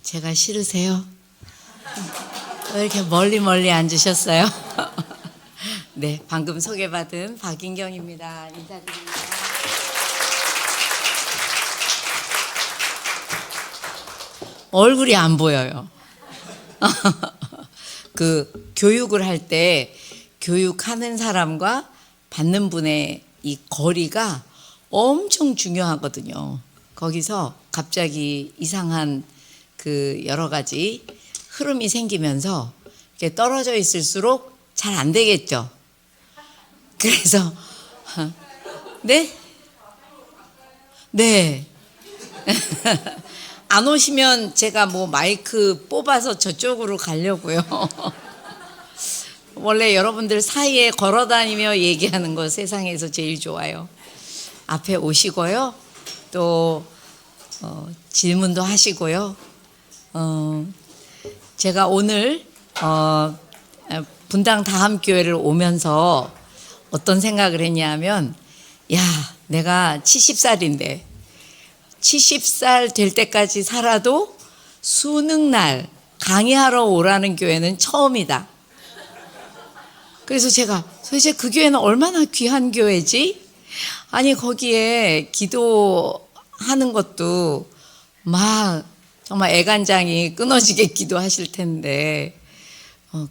제가 싫으세요? 왜 이렇게 멀리 앉으셨어요? 네, 방금 소개받은 박인경입니다. 인사드립니다. 얼굴이 안 보여요. 그 교육을 할 때 교육하는 사람과 받는 분의 이 거리가 엄청 중요하거든요. 거기서 갑자기 이상한 그 여러 가지 흐름이 생기면서 이렇게 떨어져 있을수록 잘 안 되겠죠. 그래서 네? 네. 안 오시면 제가 뭐 마이크 뽑아서 저쪽으로 가려고요. 원래 여러분들 사이에 걸어다니며 얘기하는 거 세상에서 제일 좋아요. 앞에 오시고요. 또 질문도 하시고요. 제가 오늘 분당 다함교회를 오면서 어떤 생각을 했냐면, 야, 내가 70살인데 70살 될 때까지 살아도 수능날 강의하러 오라는 교회는 처음이다. 그래서 제가 도대체 그 교회는 얼마나 귀한 교회지? 아니, 거기에 기도하는 것도 막 정말 애간장이 끊어지게 기도하실 텐데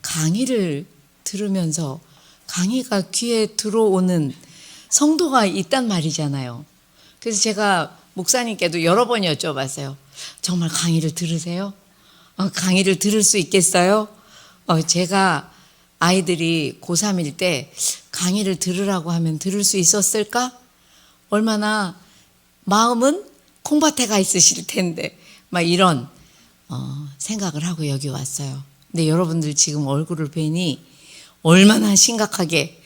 강의를 들으면서 강의가 귀에 들어오는 성도가 있단 말이잖아요. 그래서 제가 목사님께도 여러 번 여쭤봤어요. 정말 강의를 들으세요? 강의를 들을 수 있겠어요? 제가 아이들이 고3일 때 강의를 들으라고 하면 들을 수 있었을까? 얼마나 마음은 콩밭에 가 있으실 텐데 막 이런 생각을 하고 여기 왔어요. 근데 여러분들 지금 얼굴을 뵈니 얼마나 심각하게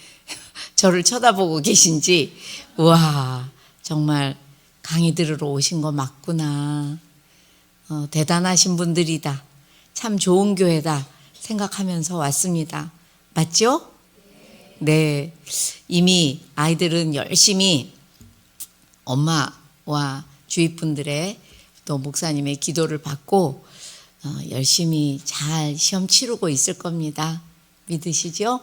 저를 쳐다보고 계신지, 우와, 정말 강의 들으러 오신 거 맞구나. 대단하신 분들이다. 참 좋은 교회다 생각하면서 왔습니다. 맞죠? 네. 이미 아이들은 열심히 엄마와 주위 분들의 또 목사님의 기도를 받고 열심히 잘 시험 치르고 있을 겁니다. 믿으시죠?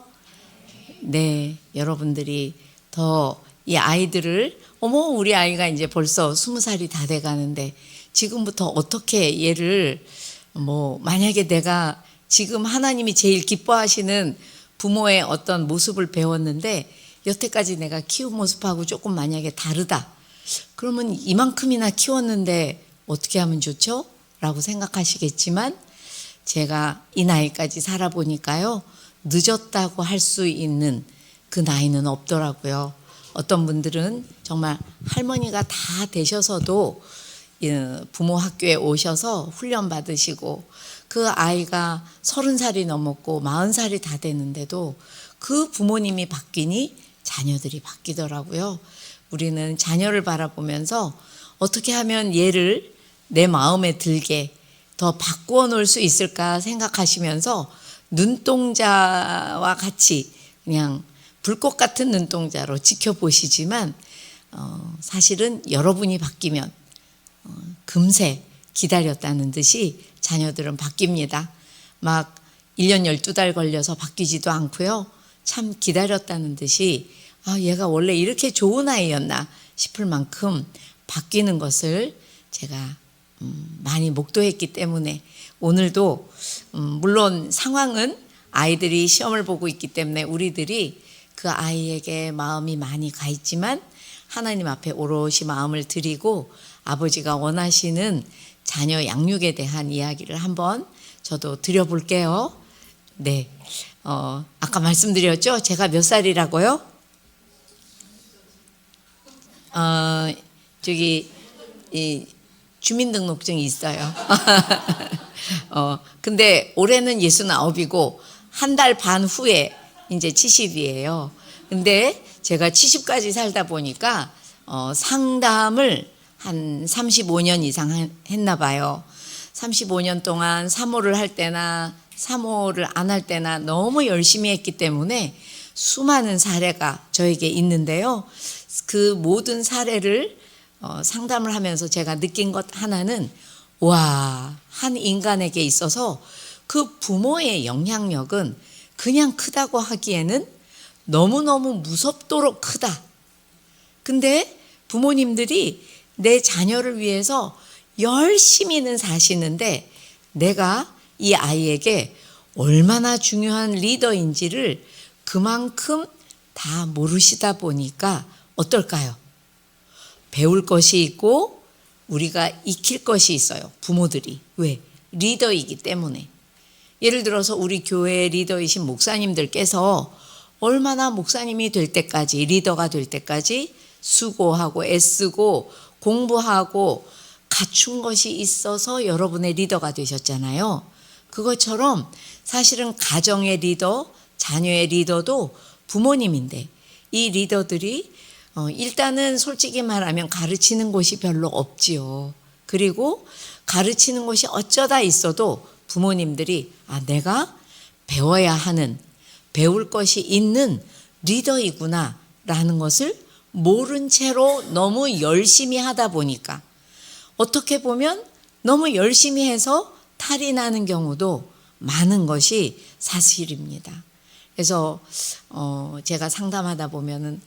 네. 여러분들이 더 이 아이들을, 우리 아이가 이제 벌써 20살이 다 돼 가는데 지금부터 어떻게 얘를 만약에 내가 지금 하나님이 제일 기뻐하시는 부모의 어떤 모습을 배웠는데 여태까지 내가 키운 모습하고 조금 만약에 다르다. 그러면 이만큼이나 키웠는데 어떻게 하면 좋죠? 라고 생각하시겠지만 제가 이 나이까지 살아보니까요. 늦었다고 할 수 있는 그 나이는 없더라고요. 어떤 분들은 정말 할머니가 다 되셔서도 부모 학교에 오셔서 훈련 받으시고 그 아이가 30살이 넘었고 40살이 다 됐는데도 그 부모님이 바뀌니 자녀들이 바뀌더라고요. 우리는 자녀를 바라보면서 어떻게 하면 얘를 내 마음에 들게 더 바꾸어 놓을 수 있을까 생각하시면서 눈동자와 같이 그냥 불꽃 같은 눈동자로 지켜보시지만 사실은 여러분이 바뀌면 금세 기다렸다는 듯이 자녀들은 바뀝니다. 막 1년 12달 걸려서 바뀌지도 않고요. 참 기다렸다는 듯이 얘가 원래 이렇게 좋은 아이였나 싶을 만큼 바뀌는 것을 제가 많이 목도했기 때문에 오늘도 물론 상황은 아이들이 시험을 보고 있기 때문에 우리들이 그 아이에게 마음이 많이 가 있지만 하나님 앞에 오롯이 마음을 드리고 아버지가 원하시는 자녀 양육에 대한 이야기를 한번 저도 드려볼게요. 네, 아까 말씀드렸죠? 제가 몇 살이라고요? 저기 이 주민등록증이 있어요. 근데 올해는 69이고 한 달 반 후에 이제 70이에요. 근데 제가 70까지 살다 보니까 상담을 한 35년 이상 했나 봐요. 35년 동안 사모를 할 때나 사모를 안 할 때나 너무 열심히 했기 때문에 수많은 사례가 저에게 있는데요. 그 모든 사례를 상담을 하면서 제가 느낀 것 하나는 와, 한 인간에게 있어서 그 부모의 영향력은 그냥 크다고 하기에는 너무너무 무섭도록 크다. 근데 부모님들이 내 자녀를 위해서 열심히는 사시는데 내가 이 아이에게 얼마나 중요한 리더인지를 그만큼 다 모르시다 보니까 어떨까요? 배울 것이 있고 우리가 익힐 것이 있어요. 부모들이. 왜? 리더이기 때문에. 예를 들어서 우리 교회의 리더이신 목사님들께서 얼마나 목사님이 될 때까지, 리더가 될 때까지 수고하고 애쓰고 공부하고 갖춘 것이 있어서 여러분의 리더가 되셨잖아요. 그것처럼 사실은 가정의 리더, 자녀의 리더도 부모님인데 이 리더들이 일단은 솔직히 말하면 가르치는 곳이 별로 없지요. 그리고 가르치는 곳이 어쩌다 있어도 부모님들이 내가 배워야 하는, 배울 것이 있는 리더이구나 라는 것을 모른 채로 너무 열심히 하다 보니까 어떻게 보면 너무 열심히 해서 탈이 나는 경우도 많은 것이 사실입니다. 그래서 제가 상담하다 보면은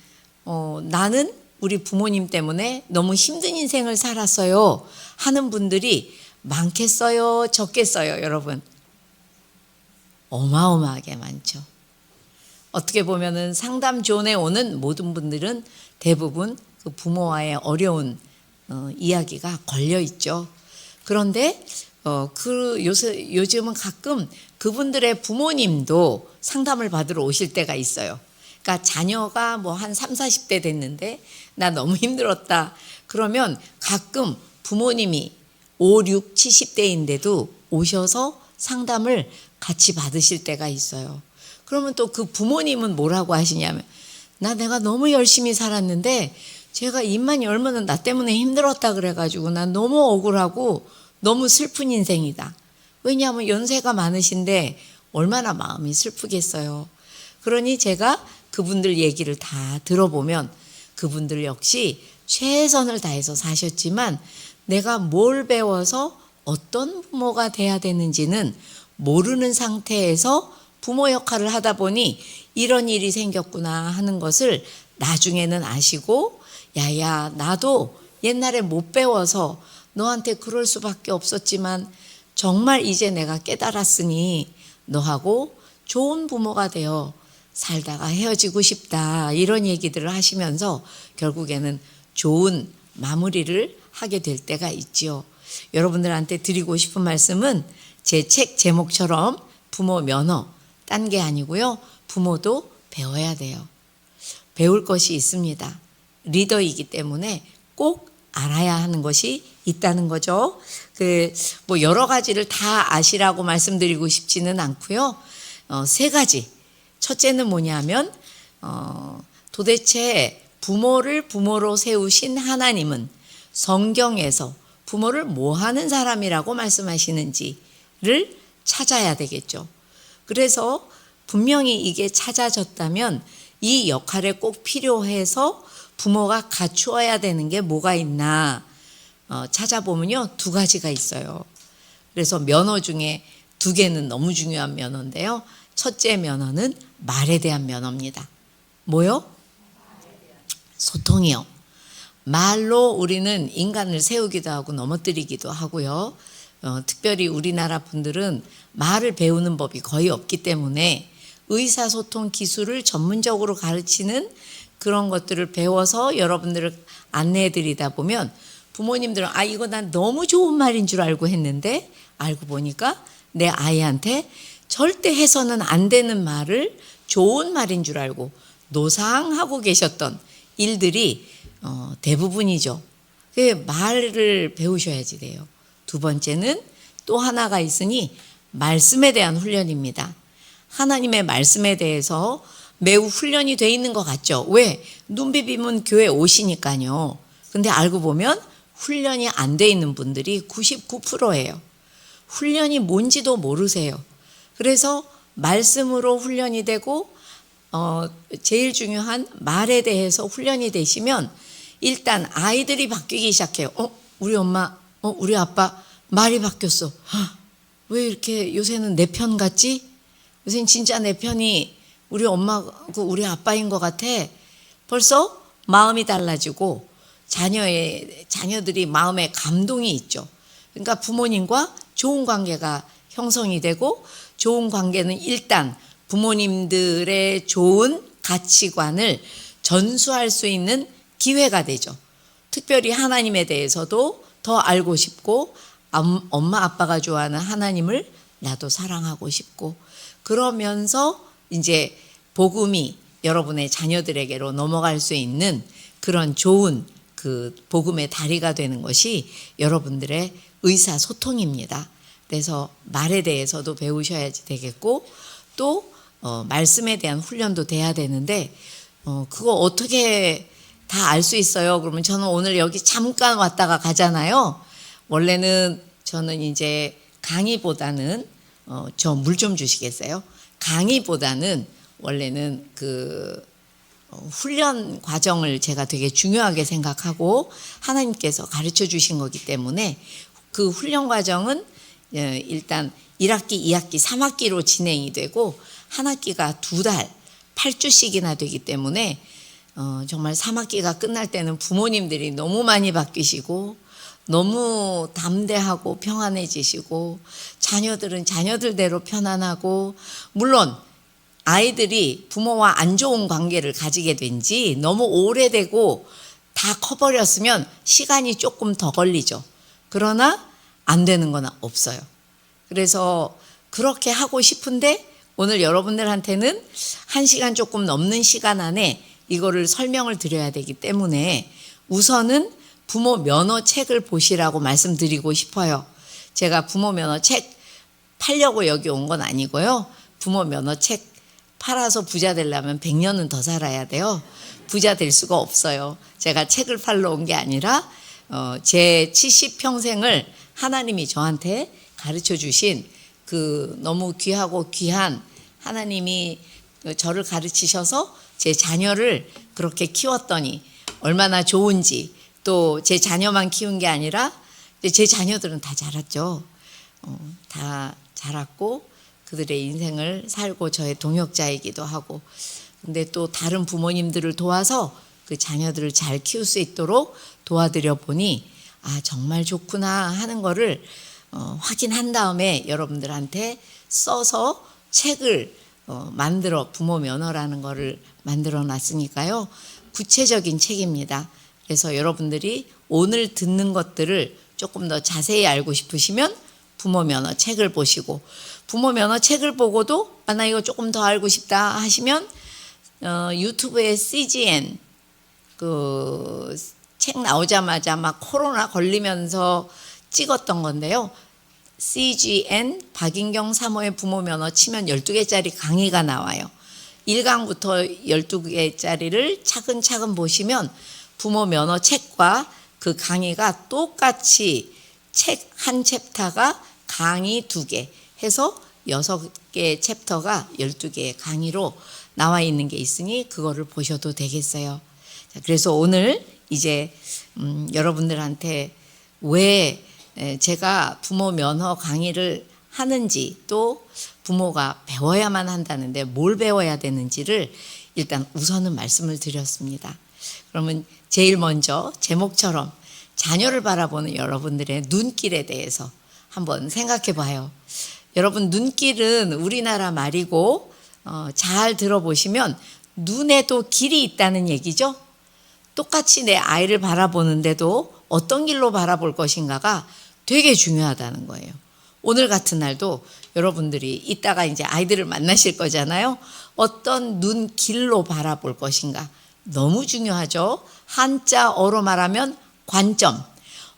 나는 우리 부모님 때문에 너무 힘든 인생을 살았어요 하는 분들이 많겠어요, 적겠어요, 여러분? 어마어마하게 많죠. 어떻게 보면은 상담 존에 오는 모든 분들은 대부분 그 부모와의 어려운 이야기가 걸려 있죠. 그런데 요즘은 가끔 그분들의 부모님도 상담을 받으러 오실 때가 있어요. 그러니까 자녀가 뭐 한 30, 40대 됐는데 나 너무 힘들었다. 그러면 가끔 부모님이 5, 6, 70대인데도 오셔서 상담을 같이 받으실 때가 있어요. 그러면 또 그 부모님은 뭐라고 하시냐면 내가 너무 열심히 살았는데 제가 입만 열면은 나 때문에 힘들었다 그래가지고 난 너무 억울하고 너무 슬픈 인생이다. 왜냐하면 연세가 많으신데 얼마나 마음이 슬프겠어요. 그러니 제가 그분들 얘기를 다 들어보면 그분들 역시 최선을 다해서 사셨지만 내가 뭘 배워서 어떤 부모가 돼야 되는지는 모르는 상태에서 부모 역할을 하다 보니 이런 일이 생겼구나 하는 것을 나중에는 아시고 야야 나도 옛날에 못 배워서 너한테 그럴 수밖에 없었지만 정말 이제 내가 깨달았으니 너하고 좋은 부모가 되어 살다가 헤어지고 싶다 이런 얘기들을 하시면서 결국에는 좋은 마무리를 하게 될 때가 있지요. 여러분들한테 드리고 싶은 말씀은 제 책 제목처럼 부모 면허 딴 게 아니고요. 부모도 배워야 돼요. 배울 것이 있습니다. 리더이기 때문에 꼭 알아야 하는 것이 있다는 거죠. 뭐 여러 가지를 다 아시라고 말씀드리고 싶지는 않고요. 3가지. 첫째는 뭐냐면 도대체 부모를 부모로 세우신 하나님은 성경에서 부모를 뭐 하는 사람이라고 말씀하시는지를 찾아야 되겠죠. 그래서 분명히 이게 찾아졌다면 이 역할에 꼭 필요해서 부모가 갖추어야 되는 게 뭐가 있나 찾아보면요 2가지가 있어요. 그래서 면허 중에 2개는 너무 중요한 면허인데요. 첫째 면허는 말에 대한 면허입니다. 뭐요? 소통이요. 말로 우리는 인간을 세우기도 하고 넘어뜨리기도 하고요. 특별히 우리나라 분들은 말을 배우는 법이 거의 없기 때문에 의사소통 기술을 전문적으로 가르치는 그런 것들을 배워서 여러분들을 안내해 드리다 보면 부모님들은 이거 난 너무 좋은 말인 줄 알고 했는데 알고 보니까 내 아이한테 절대 해서는 안 되는 말을 좋은 말인 줄 알고 노상하고 계셨던 일들이 대부분이죠. 말을 배우셔야지 돼요. 2번째는 또 하나가 있으니 말씀에 대한 훈련입니다. 하나님의 말씀에 대해서 매우 훈련이 돼 있는 것 같죠. 왜? 눈 비비면 교회 오시니까요. 근데 알고 보면 훈련이 안 돼 있는 분들이 99%예요. 훈련이 뭔지도 모르세요. 그래서 말씀으로 훈련이 되고 제일 중요한 말에 대해서 훈련이 되시면 일단 아이들이 바뀌기 시작해요. 우리 엄마, 우리 아빠 말이 바뀌었어. 헉, 왜 이렇게 요새는 내 편 같지? 요새는 진짜 내 편이 우리 엄마고 우리 아빠인 것 같아. 벌써 마음이 달라지고 자녀들이 마음에 감동이 있죠. 그러니까 부모님과 좋은 관계가 형성이 되고, 좋은 관계는 일단 부모님들의 좋은 가치관을 전수할 수 있는 기회가 되죠. 특별히 하나님에 대해서도 더 알고 싶고, 엄마 아빠가 좋아하는 하나님을 나도 사랑하고 싶고, 그러면서 이제 복음이 여러분의 자녀들에게로 넘어갈 수 있는 그런 좋은 그 복음의 다리가 되는 것이 여러분들의 의사소통입니다. 그래서 말에 대해서도 배우셔야 되겠고, 또 말씀에 대한 훈련도 돼야 되는데, 그거 어떻게 다 알 수 있어요? 그러면 저는 오늘 여기 잠깐 왔다가 가잖아요. 원래는 저는 이제 강의보다는 저 물 좀 주시겠어요? 강의보다는 원래는 그 훈련 과정을 제가 되게 중요하게 생각하고 하나님께서 가르쳐 주신 거기 때문에, 그 훈련 과정은 일단 1학기, 2학기, 3학기로 진행이 되고, 한 학기가 2달, 8주씩이나 되기 때문에 정말 3학기가 끝날 때는 부모님들이 너무 많이 바뀌시고 너무 담대하고 평안해지시고, 자녀들은 자녀들대로 편안하고, 물론 아이들이 부모와 안 좋은 관계를 가지게 된 지 너무 오래되고 다 커버렸으면 시간이 조금 더 걸리죠. 그러나 안 되는 건 없어요. 그래서 그렇게 하고 싶은데, 오늘 여러분들한테는 1시간 조금 넘는 시간 안에 이거를 설명을 드려야 되기 때문에 우선은 부모 면허 책을 보시라고 말씀드리고 싶어요. 제가 부모 면허 책 팔려고 여기 온 건 아니고요. 부모 면허 책 팔아서 부자 되려면 100년은 더 살아야 돼요. 부자 될 수가 없어요. 제가 책을 팔러 온 게 아니라 제 70평생을 하나님이 저한테 가르쳐 주신 그 너무 귀하고 귀한 하나님이 저를 가르치셔서 제 자녀를 그렇게 키웠더니 얼마나 좋은지, 또 제 자녀만 키운 게 아니라 제 자녀들은 다 자랐죠. 다 자랐고 그들의 인생을 살고 저의 동역자이기도 하고, 근데 또 다른 부모님들을 도와서 그 자녀들을 잘 키울 수 있도록 도와드려 보니 정말 좋구나 하는 거를 확인한 다음에 여러분들한테 써서 책을 만들어, 부모 면허라는 거를 만들어 놨으니까요. 구체적인 책입니다. 그래서 여러분들이 오늘 듣는 것들을 조금 더 자세히 알고 싶으시면 부모 면허 책을 보시고, 부모 면허 책을 보고도 나 이거 조금 더 알고 싶다 하시면 유튜브에 CGN 그 책 나오자마자 막 코로나 걸리면서 찍었던 건데요. CGN 박인경 사모의 부모 면허 치면 12개짜리 강의가 나와요. 1강부터 12개짜리를 차근차근 보시면 부모 면허 책과 그 강의가 똑같이 책 한 챕터가 강의 2개 해서 6개 챕터가 12개의 강의로 나와 있는 게 있으니 그거를 보셔도 되겠어요. 자, 그래서 오늘 이제 여러분들한테 왜 제가 부모 면허 강의를 하는지, 또 부모가 배워야만 한다는데 뭘 배워야 되는지를 일단 우선은 말씀을 드렸습니다. 그러면 제일 먼저 제목처럼 자녀를 바라보는 여러분들의 눈길에 대해서 한번 생각해 봐요. 여러분, 눈길은 우리나라 말이고 잘 들어보시면 눈에도 길이 있다는 얘기죠. 똑같이 내 아이를 바라보는데도 어떤 길로 바라볼 것인가가 되게 중요하다는 거예요. 오늘 같은 날도 여러분들이 이따가 이제 아이들을 만나실 거잖아요. 어떤 눈길로 바라볼 것인가 너무 중요하죠. 한자어로 말하면 관점,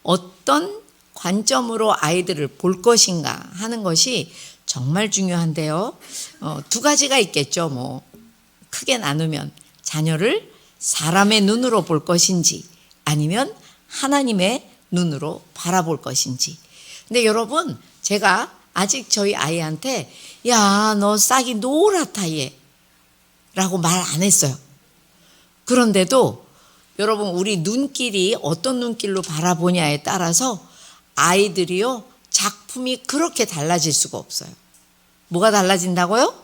어떤 관점으로 아이들을 볼 것인가 하는 것이 정말 중요한데요. 2가지가 있겠죠. 뭐 크게 나누면 자녀를 사람의 눈으로 볼 것인지 아니면 하나님의 눈으로 바라볼 것인지. 근데 여러분, 제가 아직 저희 아이한테 야, 너 싹이 노랗다 얘 라고 말 안 했어요. 그런데도 여러분, 우리 눈길이 어떤 눈길로 바라보냐에 따라서 아이들이요 작품이 그렇게 달라질 수가 없어요. 뭐가 달라진다고요?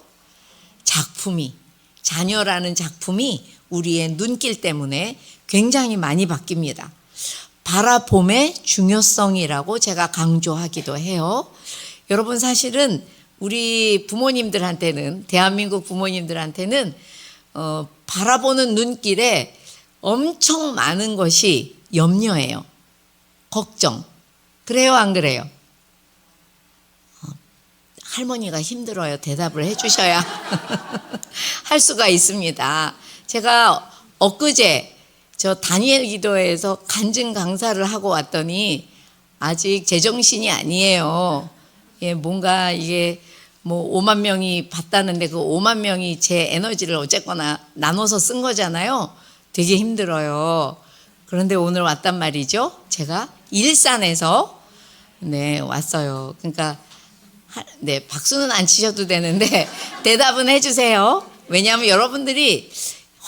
작품이, 자녀라는 작품이 우리의 눈길 때문에 굉장히 많이 바뀝니다. 바라봄의 중요성이라고 제가 강조하기도 해요. 여러분, 사실은 우리 부모님들한테는, 대한민국 부모님들한테는 바라보는 눈길에 엄청 많은 것이 염려예요. 걱정. 그래요, 안 그래요? 할머니가 힘들어요. 대답을 해주셔야 할 수가 있습니다. 제가 엊그제 저 다니엘 기도회에서 간증 강사를 하고 왔더니 아직 제정신이 아니에요. 예, 뭔가 이게 뭐 5만 명이 봤다는데 그 5만 명이 제 에너지를 어쨌거나 나눠서 쓴 거잖아요. 되게 힘들어요. 그런데 오늘 왔단 말이죠. 제가 일산에서 네, 왔어요. 그러니까 네, 박수는 안 치셔도 되는데 대답은 해주세요. 왜냐하면 여러분들이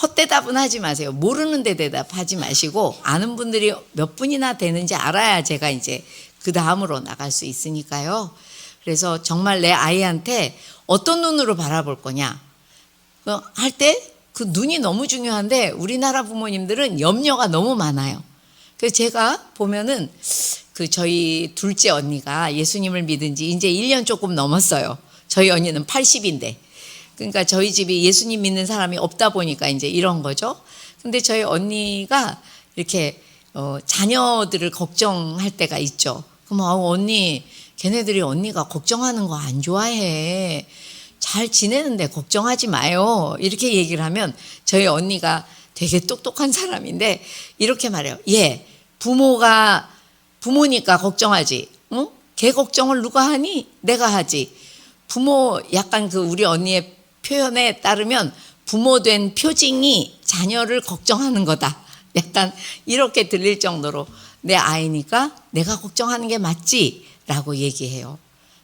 헛대답은 하지 마세요. 모르는데 대답하지 마시고 아는 분들이 몇 분이나 되는지 알아야 제가 이제 그 다음으로 나갈 수 있으니까요. 그래서 정말 내 아이한테 어떤 눈으로 바라볼 거냐 할 때 그 눈이 너무 중요한데 우리나라 부모님들은 염려가 너무 많아요. 그래서 제가 보면은 그 저희 둘째 언니가 예수님을 믿은 지 이제 1년 조금 넘었어요. 저희 언니는 80인데. 그러니까 저희 집이 예수님 믿는 사람이 없다 보니까 이제 이런 거죠. 근데 저희 언니가 이렇게 자녀들을 걱정할 때가 있죠. 그럼 언니, 걔네들이 언니가 걱정하는 거 안 좋아해. 잘 지내는데 걱정하지 마요. 이렇게 얘기를 하면 저희 언니가 되게 똑똑한 사람인데 이렇게 말해요. 예, 부모니까 걱정하지. 응? 걔 걱정을 누가 하니? 내가 하지. 부모 약간 그 우리 언니의 표현에 따르면 부모된 표징이 자녀를 걱정하는 거다. 약간 이렇게 들릴 정도로 내 아이니까 내가 걱정하는 게 맞지? 라고 얘기해요.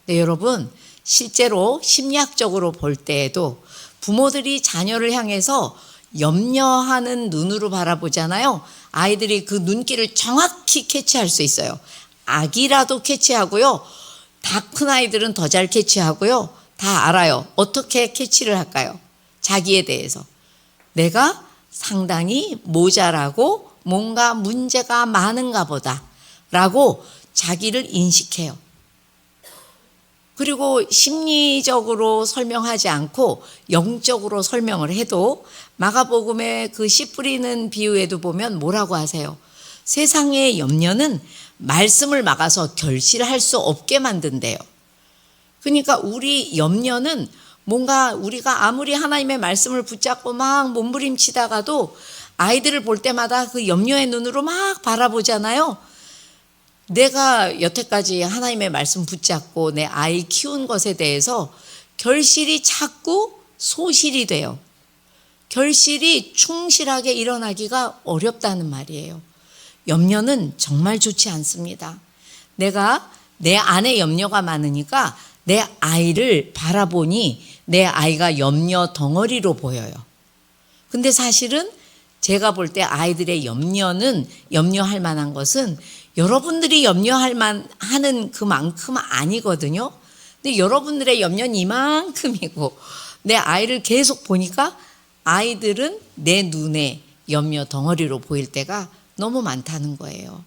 근데 여러분, 실제로 심리학적으로 볼 때에도 부모들이 자녀를 향해서 염려하는 눈으로 바라보잖아요. 아이들이 그 눈길을 정확히 캐치할 수 있어요. 아기라도 캐치하고요. 다 큰 아이들은 더 잘 캐치하고요. 다 알아요. 어떻게 캐치를 할까요? 자기에 대해서. 내가 상당히 모자라고 뭔가 문제가 많은가 보다 라고 자기를 인식해요. 그리고 심리적으로 설명하지 않고 영적으로 설명을 해도 마가복음의 그 씨 뿌리는 비유에도 보면 뭐라고 하세요? 세상의 염려는 말씀을 막아서 결실할 수 없게 만든대요. 그러니까 우리 염려는 뭔가 우리가 아무리 하나님의 말씀을 붙잡고 막 몸부림치다가도 아이들을 볼 때마다 그 염려의 눈으로 막 바라보잖아요. 내가 여태까지 하나님의 말씀 붙잡고 내 아이 키운 것에 대해서 결실이 자꾸 소실이 돼요. 결실이 충실하게 일어나기가 어렵다는 말이에요. 염려는 정말 좋지 않습니다. 내가 내 안에 염려가 많으니까 내 아이를 바라보니 내 아이가 염려 덩어리로 보여요. 근데 사실은 제가 볼 때 아이들의 염려할 만한 것은 여러분들이 하는 그만큼 아니거든요. 근데 여러분들의 염려는 이만큼이고 내 아이를 계속 보니까 아이들은 내 눈에 염려 덩어리로 보일 때가 너무 많다는 거예요.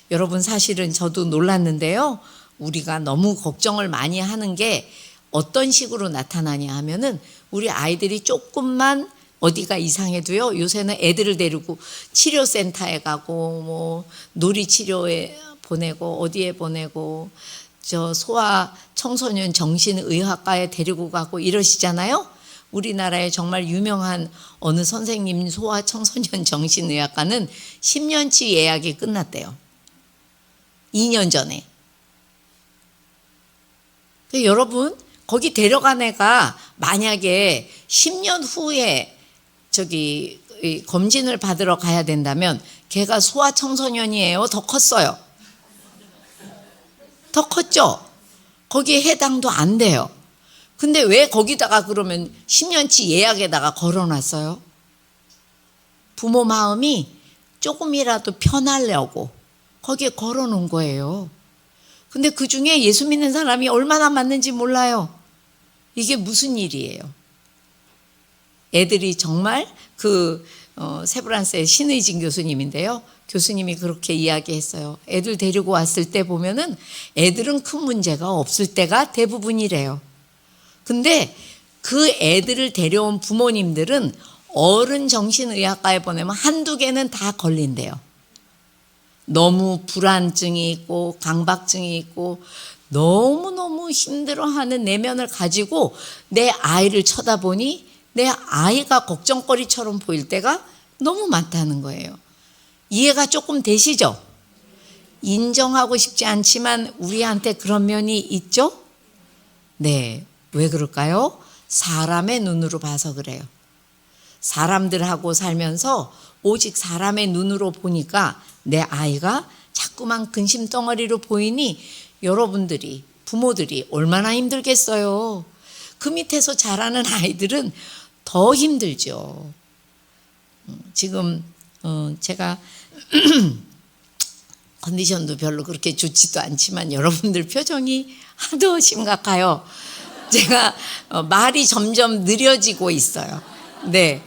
여러분, 사실은 저도 놀랐는데요. 우리가 너무 걱정을 많이 하는 게 어떤 식으로 나타나냐 하면은 우리 아이들이 조금만 어디가 이상해도요. 요새는 애들을 데리고 치료센터에 가고 뭐 놀이치료에 보내고 어디에 보내고 저 소아 청소년 정신의학과에 데리고 가고 이러시잖아요. 우리나라에 정말 유명한 어느 선생님 소아 청소년 정신의학과는 10년치 예약이 끝났대요. 2년 전에. 여러분, 거기 데려간 애가 만약에 10년 후에 검진을 받으러 가야 된다면 걔가 소아 청소년이에요? 더 컸어요? 더 컸죠? 거기에 해당도 안 돼요. 근데 왜 거기다가 그러면 10년치 예약에다가 걸어놨어요? 부모 마음이 조금이라도 편하려고 거기에 걸어놓은 거예요. 근데 그 중에 예수 믿는 사람이 얼마나 많은지 몰라요. 이게 무슨 일이에요? 애들이 정말 세브란스의 신의진 교수님인데요. 교수님이 그렇게 이야기했어요. 애들 데리고 왔을 때 보면은 애들은 큰 문제가 없을 때가 대부분이래요. 근데 그 애들을 데려온 부모님들은 어른 정신의학과에 보내면 한두 개는 다 걸린대요. 너무 불안증이 있고 강박증이 있고 너무너무 힘들어하는 내면을 가지고 내 아이를 쳐다보니 내 아이가 걱정거리처럼 보일 때가 너무 많다는 거예요. 이해가 조금 되시죠? 인정하고 싶지 않지만 우리한테 그런 면이 있죠? 네. 왜 그럴까요? 사람의 눈으로 봐서 그래요. 사람들하고 살면서 오직 사람의 눈으로 보니까 내 아이가 자꾸만 근심덩어리로 보이니 여러분들이, 부모들이 얼마나 힘들겠어요. 그 밑에서 자라는 아이들은 더 힘들죠. 지금 제가 컨디션도 별로 그렇게 좋지도 않지만 여러분들 표정이 하도 심각해요. 제가 말이 점점 느려지고 있어요. 네.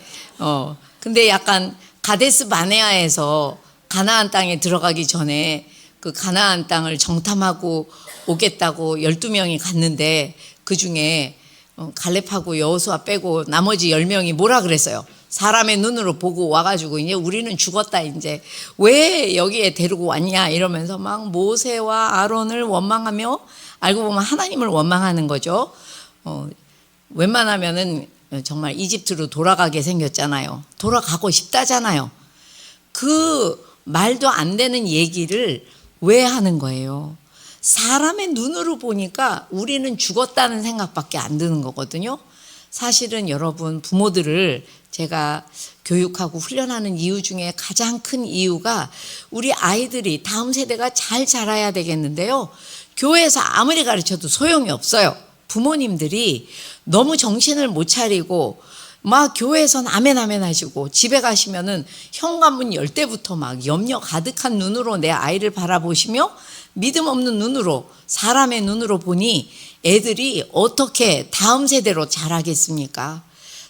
근데 약간 가데스 바네아에서 가나안 땅에 들어가기 전에 그 가나안 땅을 정탐하고 오겠다고 12명이 갔는데 그 중에 갈렙하고 여호수아 빼고 나머지 10명이 뭐라 그랬어요? 사람의 눈으로 보고 와가지고 이제 우리는 죽었다 이제 왜 여기에 데리고 왔냐 이러면서 막 모세와 아론을 원망하며 알고 보면 하나님을 원망하는 거죠. 웬만하면은 정말 이집트로 돌아가게 생겼잖아요. 돌아가고 싶다잖아요. 그 말도 안 되는 얘기를 왜 하는 거예요? 사람의 눈으로 보니까 우리는 죽었다는 생각밖에 안 드는 거거든요. 사실은 여러분 부모들을 제가 교육하고 훈련하는 이유 중에 가장 큰 이유가 우리 아이들이 다음 세대가 잘 자라야 되겠는데요. 교회에서 아무리 가르쳐도 소용이 없어요. 부모님들이 너무 정신을 못 차리고 막 교회에선 아멘 아멘 하시고 집에 가시면은 현관문 열 때부터 막 염려 가득한 눈으로 내 아이를 바라보시며 믿음 없는 눈으로 사람의 눈으로 보니 애들이 어떻게 다음 세대로 자라겠습니까?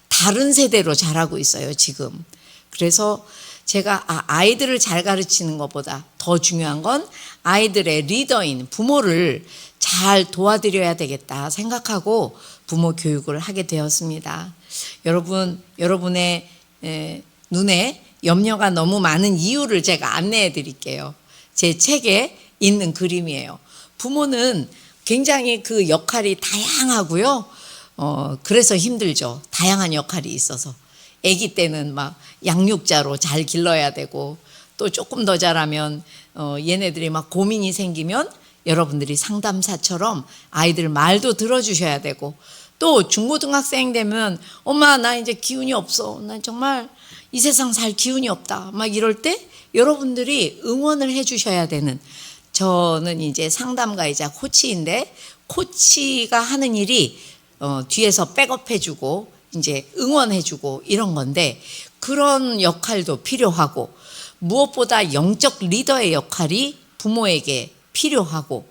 다른 세대로 자라고 있어요 지금. 그래서 제가 아이들을 잘 가르치는 것보다 더 중요한 건 아이들의 리더인 부모를 잘 도와드려야 되겠다 생각하고 부모 교육을 하게 되었습니다. 여러분의 눈에 염려가 너무 많은 이유를 제가 안내해 드릴게요. 제 책에 있는 그림이에요. 부모는 굉장히 그 역할이 다양하고요. 그래서 힘들죠. 다양한 역할이 있어서. 아기 때는 막 양육자로 잘 길러야 되고 또 조금 더 자라면 얘네들이 막 고민이 생기면 여러분들이 상담사처럼 아이들 말도 들어주셔야 되고 또 중고등학생 되면 엄마 나 이제 기운이 없어. 나 정말 이 세상 살 기운이 없다. 막 이럴 때 여러분들이 응원을 해 주셔야 되는 저는 이제 상담가이자 코치인데 코치가 하는 일이 뒤에서 백업해 주고 이제 응원해 주고 이런 건데 그런 역할도 필요하고 무엇보다 영적 리더의 역할이 부모에게 필요하고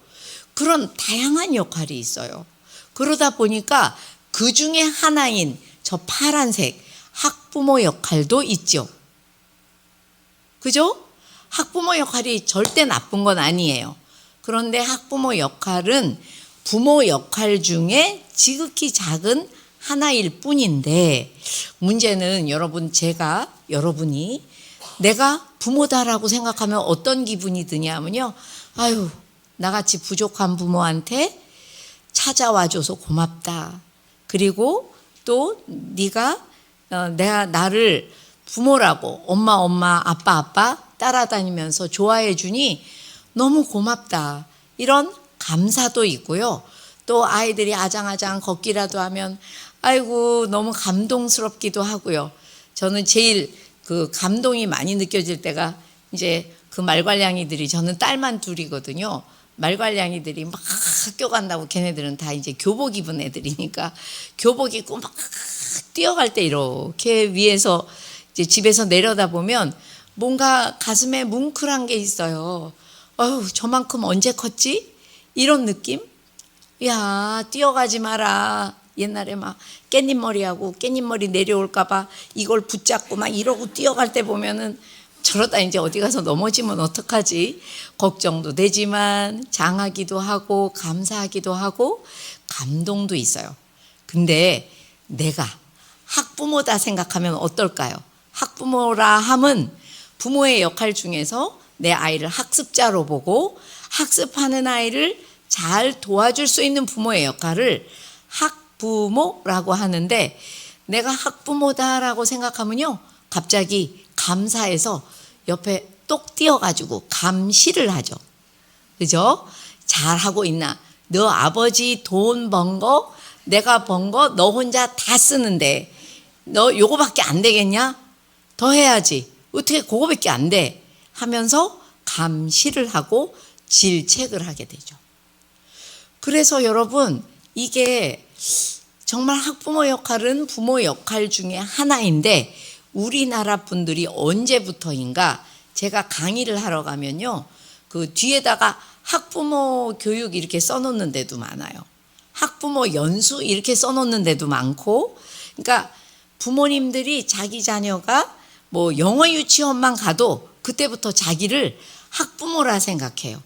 그런 다양한 역할이 있어요. 그러다 보니까 그 중에 하나인 저 파란색 학부모 역할도 있죠. 그죠? 학부모 역할이 절대 나쁜 건 아니에요. 그런데 학부모 역할은 부모 역할 중에 지극히 작은 하나일 뿐인데 문제는 여러분이 내가 부모다라고 생각하면 어떤 기분이 드냐면요. 아유, 나같이 부족한 부모한테 찾아와줘서 고맙다. 그리고 또 네가 나를 부모라고 엄마 아빠 따라다니면서 좋아해 주니 너무 고맙다. 이런 감사도 있고요. 또 아이들이 아장아장 걷기라도 하면 아이고 너무 감동스럽기도 하고요. 저는 제일 그 감동이 많이 느껴질 때가 이제 그 말괄량이들이 저는 딸만 둘이거든요. 말괄량이들이 막 학교 간다고 걔네들은 다 이제 교복 입은 애들이니까 교복 입고 막 뛰어갈 때 이렇게 위에서 이제 집에서 내려다 보면 뭔가 가슴에 뭉클한 게 있어요. 어휴, 저만큼 언제 컸지? 이런 느낌? 야, 뛰어가지 마라. 옛날에 막 깻잎머리하고 깻잎머리 내려올까봐 이걸 붙잡고 막 이러고 뛰어갈 때 보면은 저러다 이제 어디 가서 넘어지면 어떡하지? 걱정도 되지만 장하기도 하고 감사하기도 하고 감동도 있어요. 근데 내가 학부모다 생각하면 어떨까요? 학부모라 함은 부모의 역할 중에서 내 아이를 학습자로 보고 학습하는 아이를 잘 도와줄 수 있는 부모의 역할을 학부모라고 하는데, 내가 학부모다라고 생각하면요 갑자기 감사해서 옆에 똑 뛰어가지고 감시를 하죠. 그죠? 잘하고 있나? 너 아버지 돈 번 거, 내가 번 거 너 혼자 다 쓰는데 너 요거밖에 안 되겠냐? 더 해야지. 어떻게 그거밖에 안 돼? 하면서 감시를 하고 질책을 하게 되죠. 그래서 여러분, 이게 정말 학부모 역할은 부모 역할 중에 하나인데, 우리나라 분들이 언제부터인가 제가 강의를 하러 가면요 그 뒤에다가 학부모 교육 이렇게 써놓는 데도 많아요. 학부모 연수 이렇게 써놓는 데도 많고, 그러니까 부모님들이 자기 자녀가 뭐 영어 유치원만 가도 그때부터 자기를 학부모라 생각해요.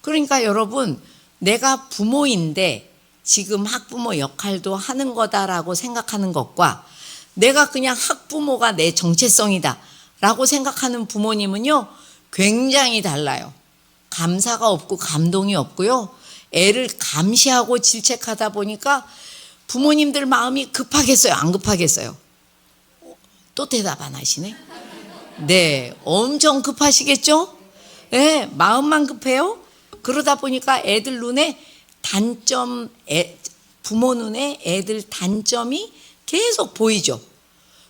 그러니까 여러분, 내가 부모인데 지금 학부모 역할도 하는 거다라고 생각하는 것과 내가 그냥 학부모가 내 정체성이다 라고 생각하는 부모님은요 굉장히 달라요. 감사가 없고 감동이 없고요, 애를 감시하고 질책하다 보니까 부모님들 마음이 급하겠어요, 안 급하겠어요? 또 대답 안 하시네. 네, 엄청 급하시겠죠? 네, 마음만 급해요. 그러다 보니까 애들 눈에 단점, 부모 눈에 애들 단점이 계속 보이죠.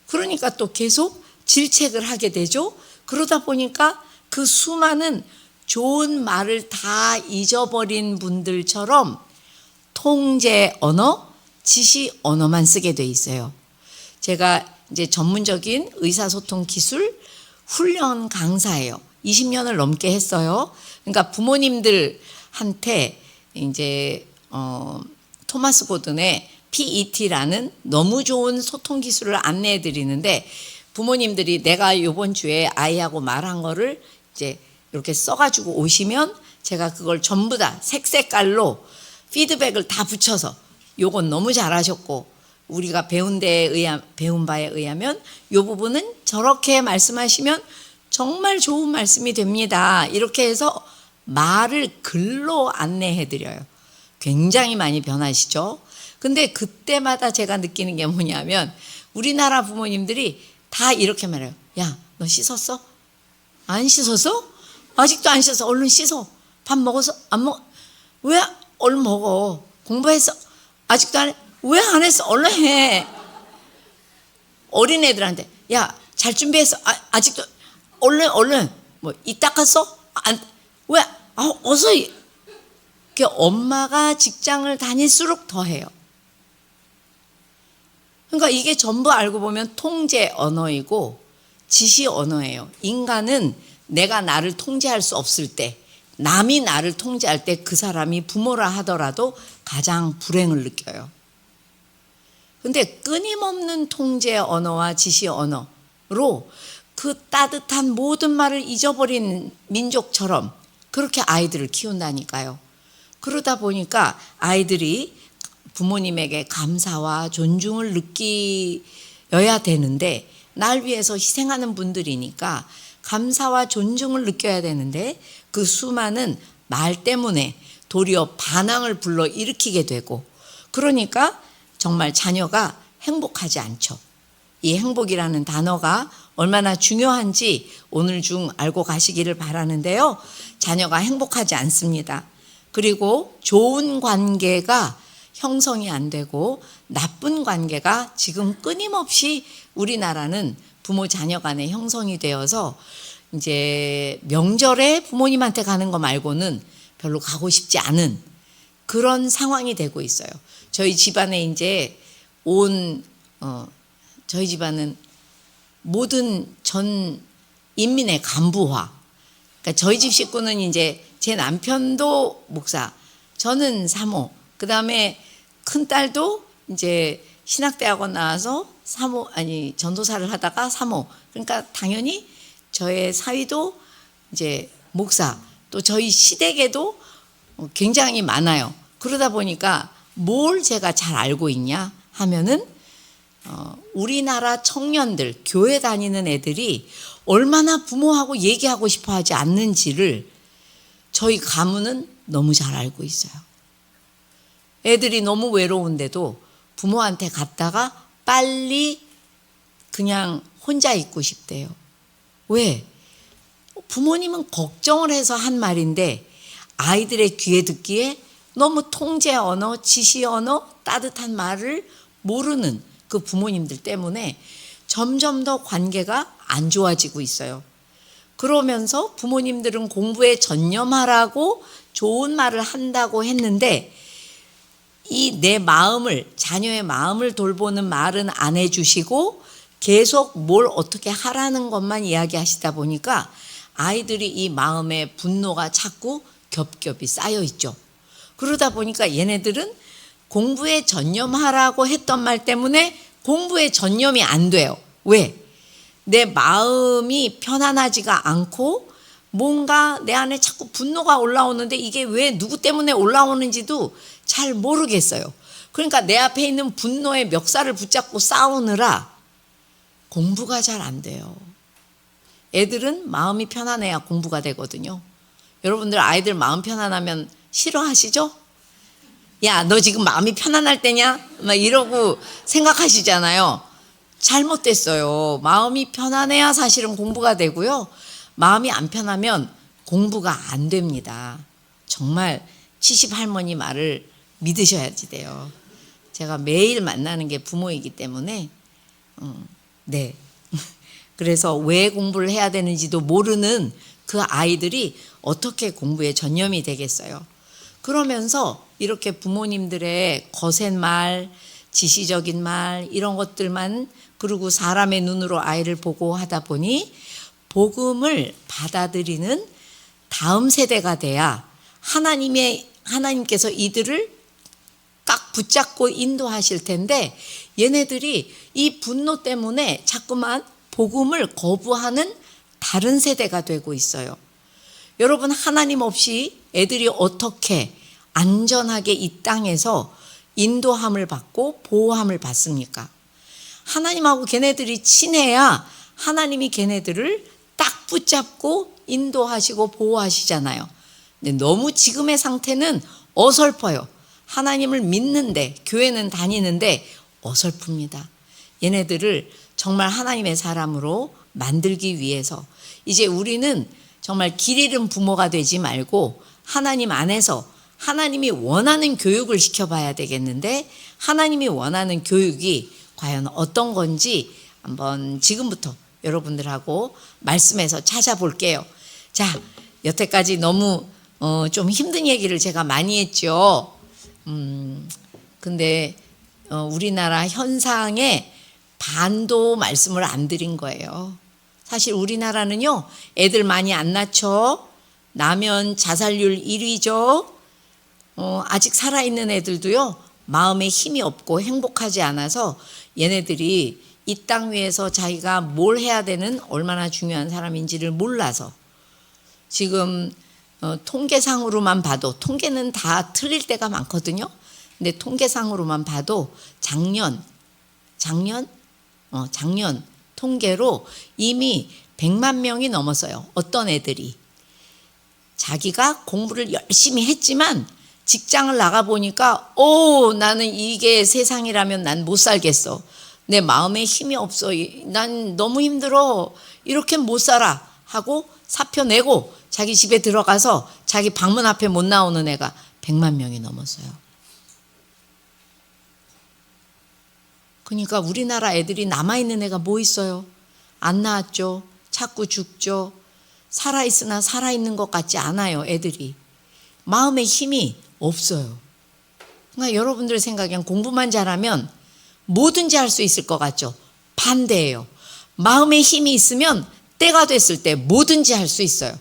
그러니까 또 계속 질책을 하게 되죠. 그러다 보니까 그 수많은 좋은 말을 다 잊어버린 분들처럼 통제 언어, 지시 언어만 쓰게 돼 있어요. 제가 이제 전문적인 의사소통 기술 훈련 강사예요. 20년을 넘게 했어요. 그러니까 부모님들한테 이제 토마스 고든의 PET라는 너무 좋은 소통 기술을 안내해 드리는데, 부모님들이 내가 이번 주에 아이하고 말한 거를 이제 이렇게 써가지고 오시면 제가 그걸 전부 다 색깔로 피드백을 다 붙여서 요건 너무 잘하셨고 우리가 배운 바에 의하면 요 부분은 저렇게 말씀하시면 정말 좋은 말씀이 됩니다. 이렇게 해서 말을 글로 안내해 드려요. 굉장히 많이 변하시죠? 근데 그때마다 제가 느끼는 게 뭐냐면 우리나라 부모님들이 다 이렇게 말해요. 야, 너 씻었어? 안 씻었어? 아직도 안 씻었어. 얼른 씻어. 밥 먹었어? 안 먹어? 왜? 얼른 먹어. 공부했어? 아직도 안 해? 왜 안 했어? 얼른 해. 어린애들한테 야, 잘 준비했어? 아직도 얼른 뭐 이 닦았어? 안, 왜? 어서. 엄마가 직장을 다닐수록 더 해요. 그러니까 이게 전부 알고 보면 통제 언어이고 지시 언어예요. 인간은 내가 나를 통제할 수 없을 때, 남이 나를 통제할 때 그 사람이 부모라 하더라도 가장 불행을 느껴요. 근데 끊임없는 통제 언어와 지시 언어로 그 따뜻한 모든 말을 잊어버린 민족처럼 그렇게 아이들을 키운다니까요. 그러다 보니까 아이들이 부모님에게 감사와 존중을 느끼어야 되는데, 날 위해서 희생하는 분들이니까 감사와 존중을 느껴야 되는데 그 수많은 말 때문에 도리어 반항을 불러일으키게 되고, 그러니까 정말 자녀가 행복하지 않죠. 이 행복이라는 단어가 얼마나 중요한지 오늘 중 알고 가시기를 바라는데요. 자녀가 행복하지 않습니다. 그리고 좋은 관계가 형성이 안 되고 나쁜 관계가 지금 끊임없이 우리나라는 부모 자녀 간에 형성이 되어서 이제 명절에 부모님한테 가는 거 말고는 별로 가고 싶지 않은 그런 상황이 되고 있어요. 저희 집안에 이제 저희 집안은 모든 전 인민의 간부화. 그러니까 저희 집 식구는 이제 제 남편도 목사, 저는 3호. 그다음에 큰 딸도 이제 신학대학원 나와서 3호, 아니 전도사를 하다가 3호. 그러니까 당연히 저의 사위도 이제 목사, 또 저희 시댁에도 굉장히 많아요. 그러다 보니까 뭘 제가 잘 알고 있냐 하면은 우리나라 청년들, 교회 다니는 애들이 얼마나 부모하고 얘기하고 싶어 하지 않는지를 저희 가문은 너무 잘 알고 있어요. 애들이 너무 외로운데도 부모한테 갔다가 빨리 그냥 혼자 있고 싶대요. 왜? 부모님은 걱정을 해서 한 말인데 아이들의 귀에 듣기에 너무 통제 언어, 지시 언어, 따뜻한 말을 모르는 그 부모님들 때문에 점점 더 관계가 안 좋아지고 있어요. 그러면서 부모님들은 공부에 전념하라고 좋은 말을 한다고 했는데 이 내 마음을, 자녀의 마음을 돌보는 말은 안 해주시고 계속 뭘 어떻게 하라는 것만 이야기하시다 보니까 아이들이 이 마음의 분노가 자꾸 겹겹이 쌓여 있죠. 그러다 보니까 얘네들은 공부에 전념하라고 했던 말 때문에 공부에 전념이 안 돼요. 왜? 내 마음이 편안하지가 않고 뭔가 내 안에 자꾸 분노가 올라오는데 이게 왜 누구 때문에 올라오는지도 잘 모르겠어요. 그러니까 내 앞에 있는 분노의 멱살을 붙잡고 싸우느라 공부가 잘 안 돼요. 애들은 마음이 편안해야 공부가 되거든요. 여러분들 아이들 마음 편안하면 싫어하시죠? 야, 너 지금 마음이 편안할 때냐? 막 이러고 생각하시잖아요. 잘못됐어요. 마음이 편안해야 사실은 공부가 되고요. 마음이 안 편하면 공부가 안 됩니다. 정말 70할머니 말을 믿으셔야지 돼요. 제가 매일 만나는 게 부모이기 때문에 네. 그래서 왜 공부를 해야 되는지도 모르는 그 아이들이 어떻게 공부에 전념이 되겠어요. 그러면서 이렇게 부모님들의 거센 말, 지시적인 말 이런 것들만 그리고 사람의 눈으로 아이를 보고 하다 보니 복음을 받아들이는 다음 세대가 돼야 하나님께서 이들을 꽉 붙잡고 인도하실 텐데 얘네들이 이 분노 때문에 자꾸만 복음을 거부하는 다른 세대가 되고 있어요. 여러분 하나님 없이 애들이 어떻게 안전하게 이 땅에서 인도함을 받고 보호함을 받습니까? 하나님하고 걔네들이 친해야 하나님이 걔네들을 딱 붙잡고 인도하시고 보호하시잖아요. 근데 너무 지금의 상태는 어설퍼요. 하나님을 믿는데 교회는 다니는데 어설픕니다. 얘네들을 정말 하나님의 사람으로 만들기 위해서 이제 우리는 정말 길 잃은 부모가 되지 말고 하나님 안에서 하나님이 원하는 교육을 시켜봐야 되겠는데 하나님이 원하는 교육이 과연 어떤 건지 한번 지금부터 여러분들하고 말씀해서 찾아볼게요. 자, 여태까지 너무 좀 힘든 얘기를 제가 많이 했죠. 근데 우리나라 현상에 반도 말씀을 안 드린 거예요. 사실 우리나라는요, 애들 많이 안 낳죠. 나면 자살률 1위죠. 아직 살아있는 애들도요, 마음에 힘이 없고 행복하지 않아서 얘네들이 이 땅 위에서 자기가 뭘 해야 되는 얼마나 중요한 사람인지를 몰라서 지금 통계상으로만 봐도 통계는 다 틀릴 때가 많거든요. 근데 통계상으로만 봐도 작년 통계로 이미 100만 명이 넘었어요. 어떤 애들이 자기가 공부를 열심히 했지만 직장을 나가보니까 나는 이게 세상이라면 난 못 살겠어. 내 마음에 힘이 없어. 난 너무 힘들어. 이렇게 못 살아. 하고 사표 내고 자기 집에 들어가서 자기 방문 앞에 못 나오는 애가 100만 명이 넘었어요. 그러니까 우리나라 애들이 남아있는 애가 뭐 있어요? 안 나왔죠. 자꾸 죽죠. 살아있으나 살아있는 것 같지 않아요. 애들이. 마음에 힘이 없어요. 그러니까 여러분들 생각엔 공부만 잘하면 뭐든지 할 수 있을 것 같죠? 반대예요. 마음에 힘이 있으면 때가 됐을 때 뭐든지 할 수 있어요.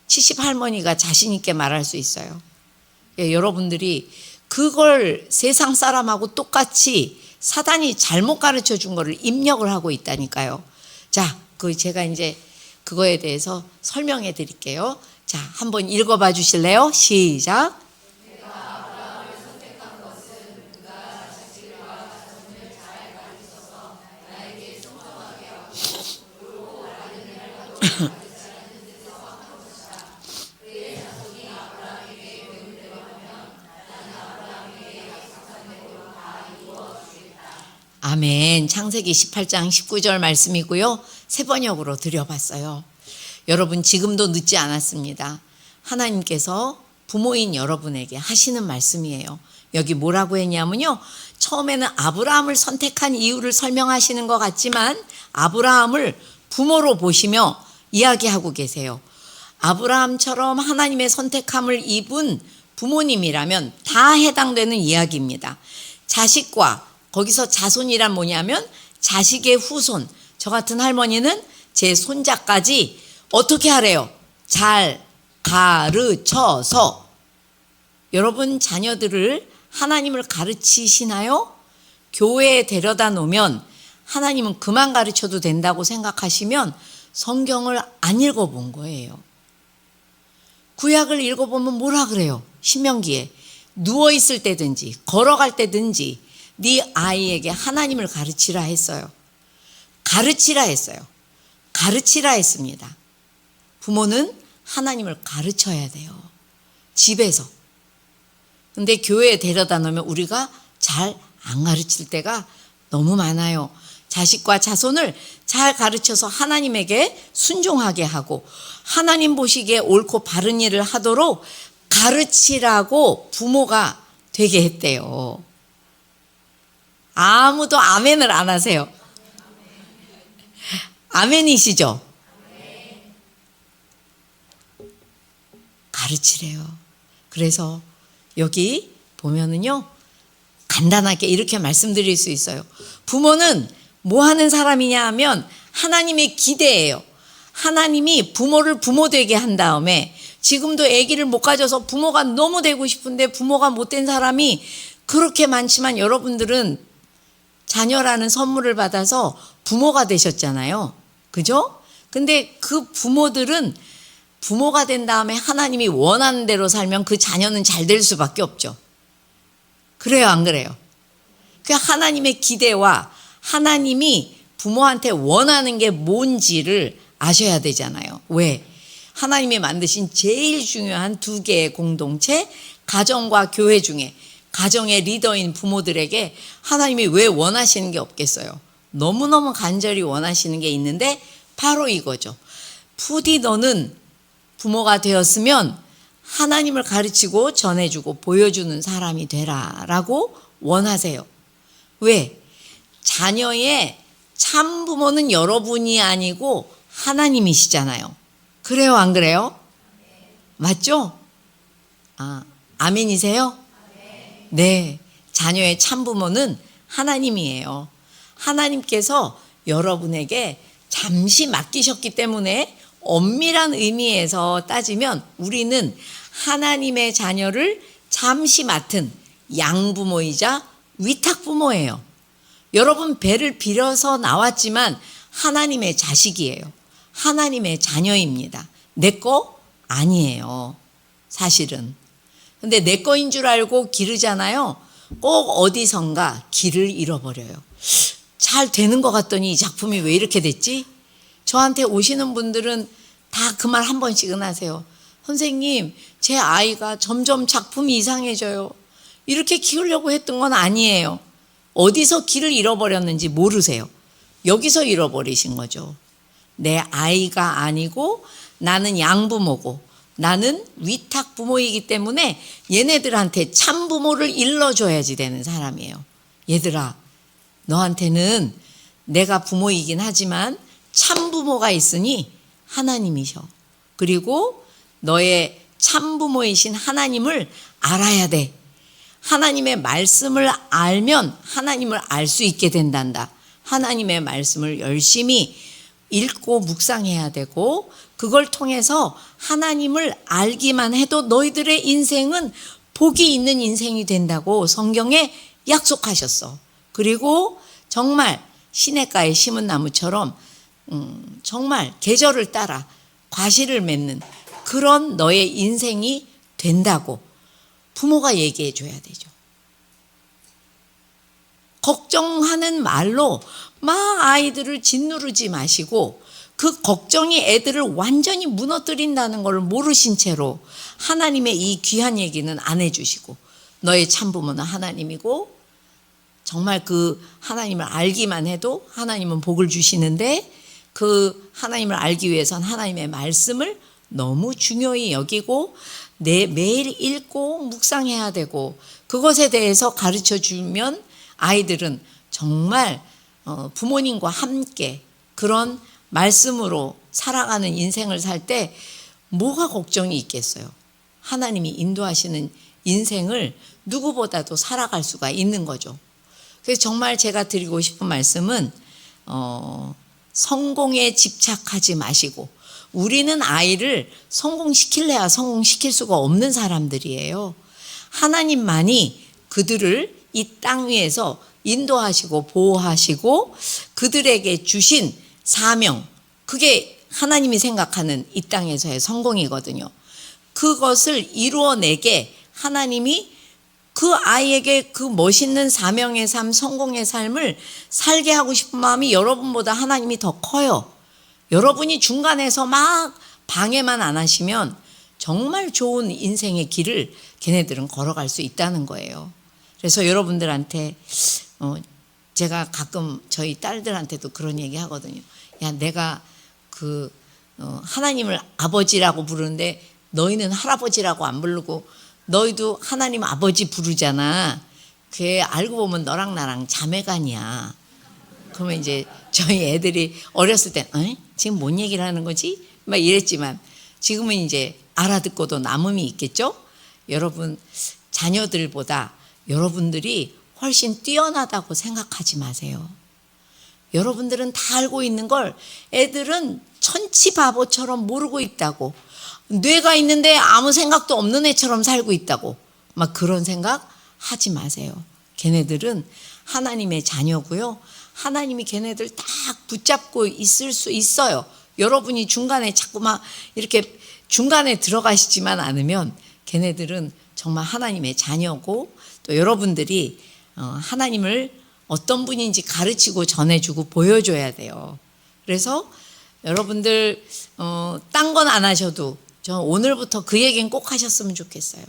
70할머니가 자신 있게 말할 수 있어요. 예, 여러분들이 그걸 세상 사람하고 똑같이 사단이 잘못 가르쳐 준 거를 입력을 하고 있다니까요. 자, 제가 이제 그거에 대해서 설명해 드릴게요. 자, 한번 읽어봐 주실래요? 시작. 아멘. 창세기 18장 19절 말씀이고요. 세 번역으로 드려봤어요. 여러분 지금도 늦지 않았습니다. 하나님께서 부모인 여러분에게 하시는 말씀이에요. 여기 뭐라고 했냐면요. 처음에는 아브라함을 선택한 이유를 설명하시는 것 같지만 아브라함을 부모로 보시며 이야기하고 계세요. 아브라함처럼 하나님의 선택함을 입은 부모님이라면 다 해당되는 이야기입니다. 자식과 거기서 자손이란 뭐냐면 자식의 후손, 저 같은 할머니는 제 손자까지 어떻게 하래요? 잘 가르쳐서. 여러분 자녀들을 하나님을 가르치시나요? 교회에 데려다 놓으면 하나님은 그만 가르쳐도 된다고 생각하시면 성경을 안 읽어본 거예요. 구약을 읽어보면 뭐라 그래요? 신명기에 누워있을 때든지 걸어갈 때든지 네 아이에게 하나님을 가르치라 했어요. 가르치라 했어요. 가르치라 했습니다. 부모는 하나님을 가르쳐야 돼요. 집에서. 근데 교회에 데려다 놓으면 우리가 잘 안 가르칠 때가 너무 많아요. 자식과 자손을 잘 가르쳐서 하나님에게 순종하게 하고 하나님 보시기에 옳고 바른 일을 하도록 가르치라고 부모가 되게 했대요. 아무도 아멘을 안 하세요. 아멘이시죠? 가르치래요. 그래서 여기 보면은요, 간단하게 이렇게 말씀드릴 수 있어요. 부모는 뭐 하는 사람이냐 하면 하나님의 기대예요. 하나님이 부모를 부모 되게 한 다음에 지금도 아기를 못 가져서 부모가 너무 되고 싶은데 부모가 못 된 사람이 그렇게 많지만 여러분들은 자녀라는 선물을 받아서 부모가 되셨잖아요. 그죠? 근데 그 부모들은 부모가 된 다음에 하나님이 원하는 대로 살면 그 자녀는 잘 될 수밖에 없죠. 그래요, 안 그래요? 그 하나님의 기대와 하나님이 부모한테 원하는 게 뭔지를 아셔야 되잖아요. 왜? 하나님이 만드신 제일 중요한 두 개의 공동체, 가정과 교회 중에 가정의 리더인 부모들에게 하나님이 왜 원하시는 게 없겠어요? 너무너무 간절히 원하시는 게 있는데 바로 이거죠. 부디 너는 부모가 되었으면 하나님을 가르치고 전해주고 보여주는 사람이 되라라고 원하세요. 왜? 자녀의 참 부모는 여러분이 아니고 하나님이시잖아요. 그래요, 안 그래요? 맞죠? 아멘이세요? 네, 자녀의 참 부모는 하나님이에요. 하나님께서 여러분에게 잠시 맡기셨기 때문에 엄밀한 의미에서 따지면 우리는 하나님의 자녀를 잠시 맡은 양부모이자 위탁부모예요. 여러분 배를 빌어서 나왔지만 하나님의 자식이에요. 하나님의 자녀입니다. 내 거 아니에요. 사실은. 근데 내 거인 줄 알고 기르잖아요. 꼭 어디선가 길을 잃어버려요. 잘 되는 것 같더니 이 작품이 왜 이렇게 됐지? 저한테 오시는 분들은 다 그 말 한 번씩은 하세요. 선생님, 제 아이가 점점 작품이 이상해져요. 이렇게 키우려고 했던 건 아니에요. 어디서 길을 잃어버렸는지 모르세요. 여기서 잃어버리신 거죠. 내 아이가 아니고 나는 양부모고 나는 위탁부모이기 때문에 얘네들한테 참부모를 일러줘야지 되는 사람이에요. 얘들아, 너한테는 내가 부모이긴 하지만 참부모가 있으니 하나님이셔. 그리고 너의 참부모이신 하나님을 알아야 돼. 하나님의 말씀을 알면 하나님을 알 수 있게 된단다. 하나님의 말씀을 열심히 읽고 묵상해야 되고 그걸 통해서 하나님을 알기만 해도 너희들의 인생은 복이 있는 인생이 된다고 성경에 약속하셨어. 그리고 정말 시냇가에 심은 나무처럼 정말 계절을 따라 과실을 맺는 그런 너의 인생이 된다고 부모가 얘기해 줘야 되죠. 걱정하는 말로 막 아이들을 짓누르지 마시고 그 걱정이 애들을 완전히 무너뜨린다는 걸 모르신 채로 하나님의 이 귀한 얘기는 안 해주시고 너의 참부모는 하나님이고 정말 그 하나님을 알기만 해도 하나님은 복을 주시는데 그 하나님을 알기 위해선 하나님의 말씀을 너무 중요히 여기고 매일 읽고 묵상해야 되고 그것에 대해서 가르쳐 주면 아이들은 정말 부모님과 함께 그런 말씀으로 살아가는 인생을 살 때 뭐가 걱정이 있겠어요. 하나님이 인도하시는 인생을 누구보다도 살아갈 수가 있는 거죠. 그래서 정말 제가 드리고 싶은 말씀은 성공에 집착하지 마시고 우리는 아이를 성공시킬래야 성공시킬 수가 없는 사람들이에요. 하나님만이 그들을 이 땅 위에서 인도하시고 보호하시고 그들에게 주신 사명, 그게 하나님이 생각하는 이 땅에서의 성공이거든요. 그것을 이루어내게 하나님이 그 아이에게 그 멋있는 사명의 삶, 성공의 삶을 살게 하고 싶은 마음이 여러분보다 하나님이 더 커요. 여러분이 중간에서 막 방해만 안 하시면 정말 좋은 인생의 길을 걔네들은 걸어갈 수 있다는 거예요. 그래서 여러분들한테 제가 가끔 저희 딸들한테도 그런 얘기 하거든요. 야, 내가 하나님을 아버지라고 부르는데 너희는 할아버지라고 안 부르고 너희도 하나님 아버지 부르잖아. 그게 알고 보면 너랑 나랑 자매간이야. 그러면 이제 저희 애들이 어렸을 때 지금 뭔 얘기를 하는 거지? 막 이랬지만 지금은 이제 알아듣고도 남음이 있겠죠? 여러분 자녀들보다 여러분들이 훨씬 뛰어나다고 생각하지 마세요. 여러분들은 다 알고 있는 걸 애들은 천치바보처럼 모르고 있다고, 뇌가 있는데 아무 생각도 없는 애처럼 살고 있다고 막 그런 생각 하지 마세요. 걔네들은 하나님의 자녀고요. 하나님이 걔네들 딱 붙잡고 있을 수 있어요. 여러분이 중간에 자꾸 막 이렇게 중간에 들어가시지만 않으면 걔네들은 정말 하나님의 자녀고 또 여러분들이 하나님을 어떤 분인지 가르치고 전해주고 보여줘야 돼요. 그래서 여러분들 딴 건 안 하셔도 저 오늘부터 그 얘기는 꼭 하셨으면 좋겠어요.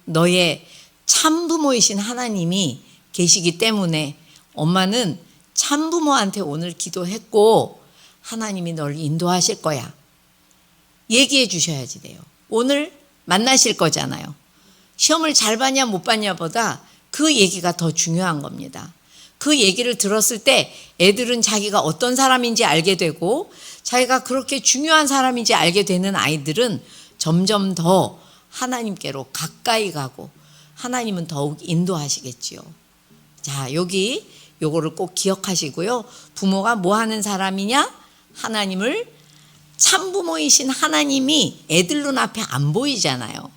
너의 참부모이신 하나님이 계시기 때문에 엄마는 참부모한테 오늘 기도했고 하나님이 널 인도하실 거야. 얘기해 주셔야지 돼요. 오늘 만나실 거잖아요. 시험을 잘 봤냐 못 봤냐보다 그 얘기가 더 중요한 겁니다. 그 얘기를 들었을 때 애들은 자기가 어떤 사람인지 알게 되고 자기가 그렇게 중요한 사람인지 알게 되는 아이들은 점점 더 하나님께로 가까이 가고 하나님은 더욱 인도하시겠지요. 자, 요거를 꼭 기억하시고요. 부모가 뭐 하는 사람이냐? 하나님을 참부모이신 하나님이 애들 눈앞에 안 보이잖아요.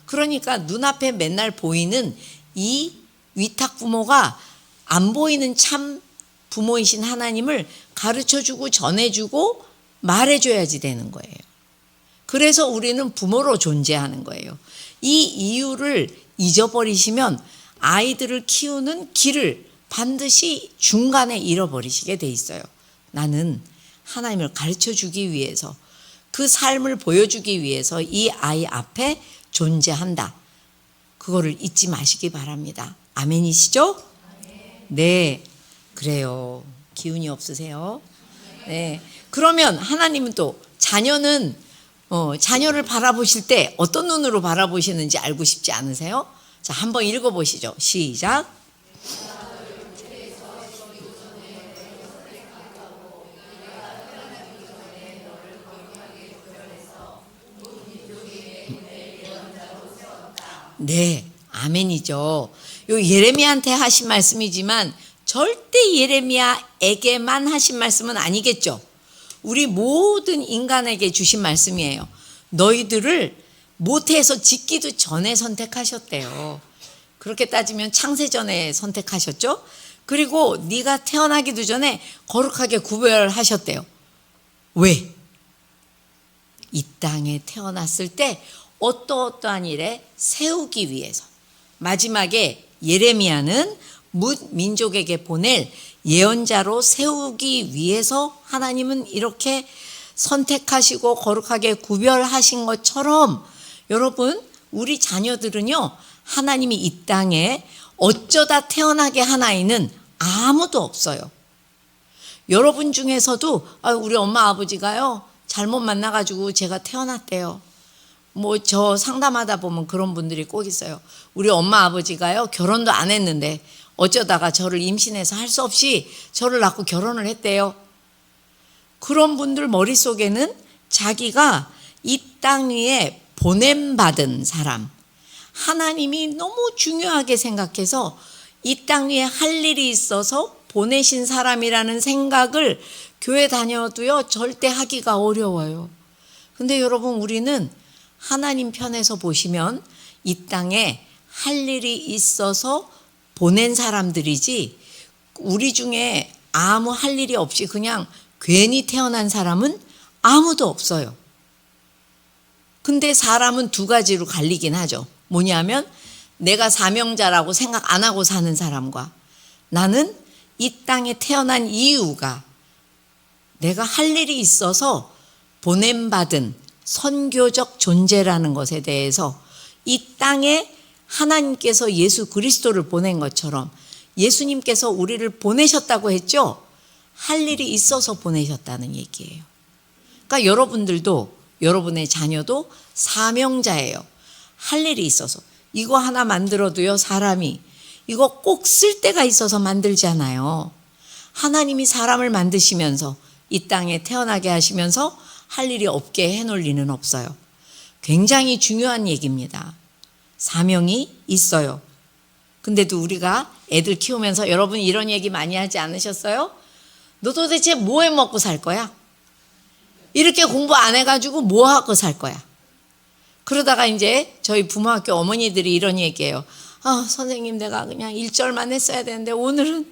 그러니까 눈앞에 맨날 보이는 이 위탁 부모가 안 보이는 참 부모이신 하나님을 가르쳐주고 전해주고 말해줘야지 되는 거예요. 그래서 우리는 부모로 존재하는 거예요. 이 이유를 잊어버리시면 아이들을 키우는 길을 반드시 중간에 잃어버리시게 돼 있어요. 나는 하나님을 가르쳐주기 위해서 그 삶을 보여주기 위해서 이 아이 앞에 존재한다. 그거를 잊지 마시기 바랍니다. 아멘이시죠? 네, 그래요. 기운이 없으세요? 네. 그러면 하나님은 또 자녀를 바라보실 때 어떤 눈으로 바라보시는지 알고 싶지 않으세요? 자, 한번 읽어보시죠. 시작. 네, 아멘이죠. 요 예레미야한테 하신 말씀이지만 절대 예레미야에게만 하신 말씀은 아니겠죠. 우리 모든 인간에게 주신 말씀이에요. 너희들을 모태에서 짓기도 전에 선택하셨대요. 그렇게 따지면 창세전에 선택하셨죠. 그리고 네가 태어나기도 전에 거룩하게 구별하셨대요. 왜? 이 땅에 태어났을 때 어떠한 일에 세우기 위해서. 마지막에 예레미야는 뭇 민족에게 보낼 예언자로 세우기 위해서 하나님은 이렇게 선택하시고 거룩하게 구별하신 것처럼 여러분, 우리 자녀들은요, 하나님이 이 땅에 어쩌다 태어나게 한 아이는 아무도 없어요. 여러분 중에서도 우리 엄마 아버지가요 잘못 만나가지고 제가 태어났대요. 뭐 저 상담하다 보면 그런 분들이 꼭 있어요. 우리 엄마 아버지가요 결혼도 안 했는데 어쩌다가 저를 임신해서 할 수 없이 저를 낳고 결혼을 했대요. 그런 분들 머릿속에는 자기가 이 땅 위에 보냄받은 사람, 하나님이 너무 중요하게 생각해서 이 땅 위에 할 일이 있어서 보내신 사람이라는 생각을 교회 다녀도요 절대 하기가 어려워요. 근데 여러분, 우리는 하나님 편에서 보시면 이 땅에 할 일이 있어서 보낸 사람들이지, 우리 중에 아무 할 일이 없이 그냥 괜히 태어난 사람은 아무도 없어요. 근데 사람은 두 가지로 갈리긴 하죠. 뭐냐면 내가 사명자라고 생각 안 하고 사는 사람과, 나는 이 땅에 태어난 이유가 내가 할 일이 있어서 보냄받은 선교적 존재라는 것에 대해서, 이 땅에 하나님께서 예수 그리스도를 보낸 것처럼 예수님께서 우리를 보내셨다고 했죠. 할 일이 있어서 보내셨다는 얘기예요. 그러니까 여러분들도, 여러분의 자녀도 사명자예요. 할 일이 있어서. 이거 하나 만들어도요, 사람이 이거 꼭 쓸 때가 있어서 만들잖아요. 하나님이 사람을 만드시면서 이 땅에 태어나게 하시면서 할 일이 없게 해놓을 리는 없어요. 굉장히 중요한 얘기입니다. 사명이 있어요. 근데도 우리가 애들 키우면서 여러분 이런 얘기 많이 하지 않으셨어요? 너 도대체 뭐 해 먹고 살 거야? 이렇게 공부 안 해가지고 뭐 하고 살 거야? 그러다가 이제 저희 부모학교 어머니들이 이런 얘기해요. 선생님, 내가 그냥 1절만 했어야 되는데 오늘은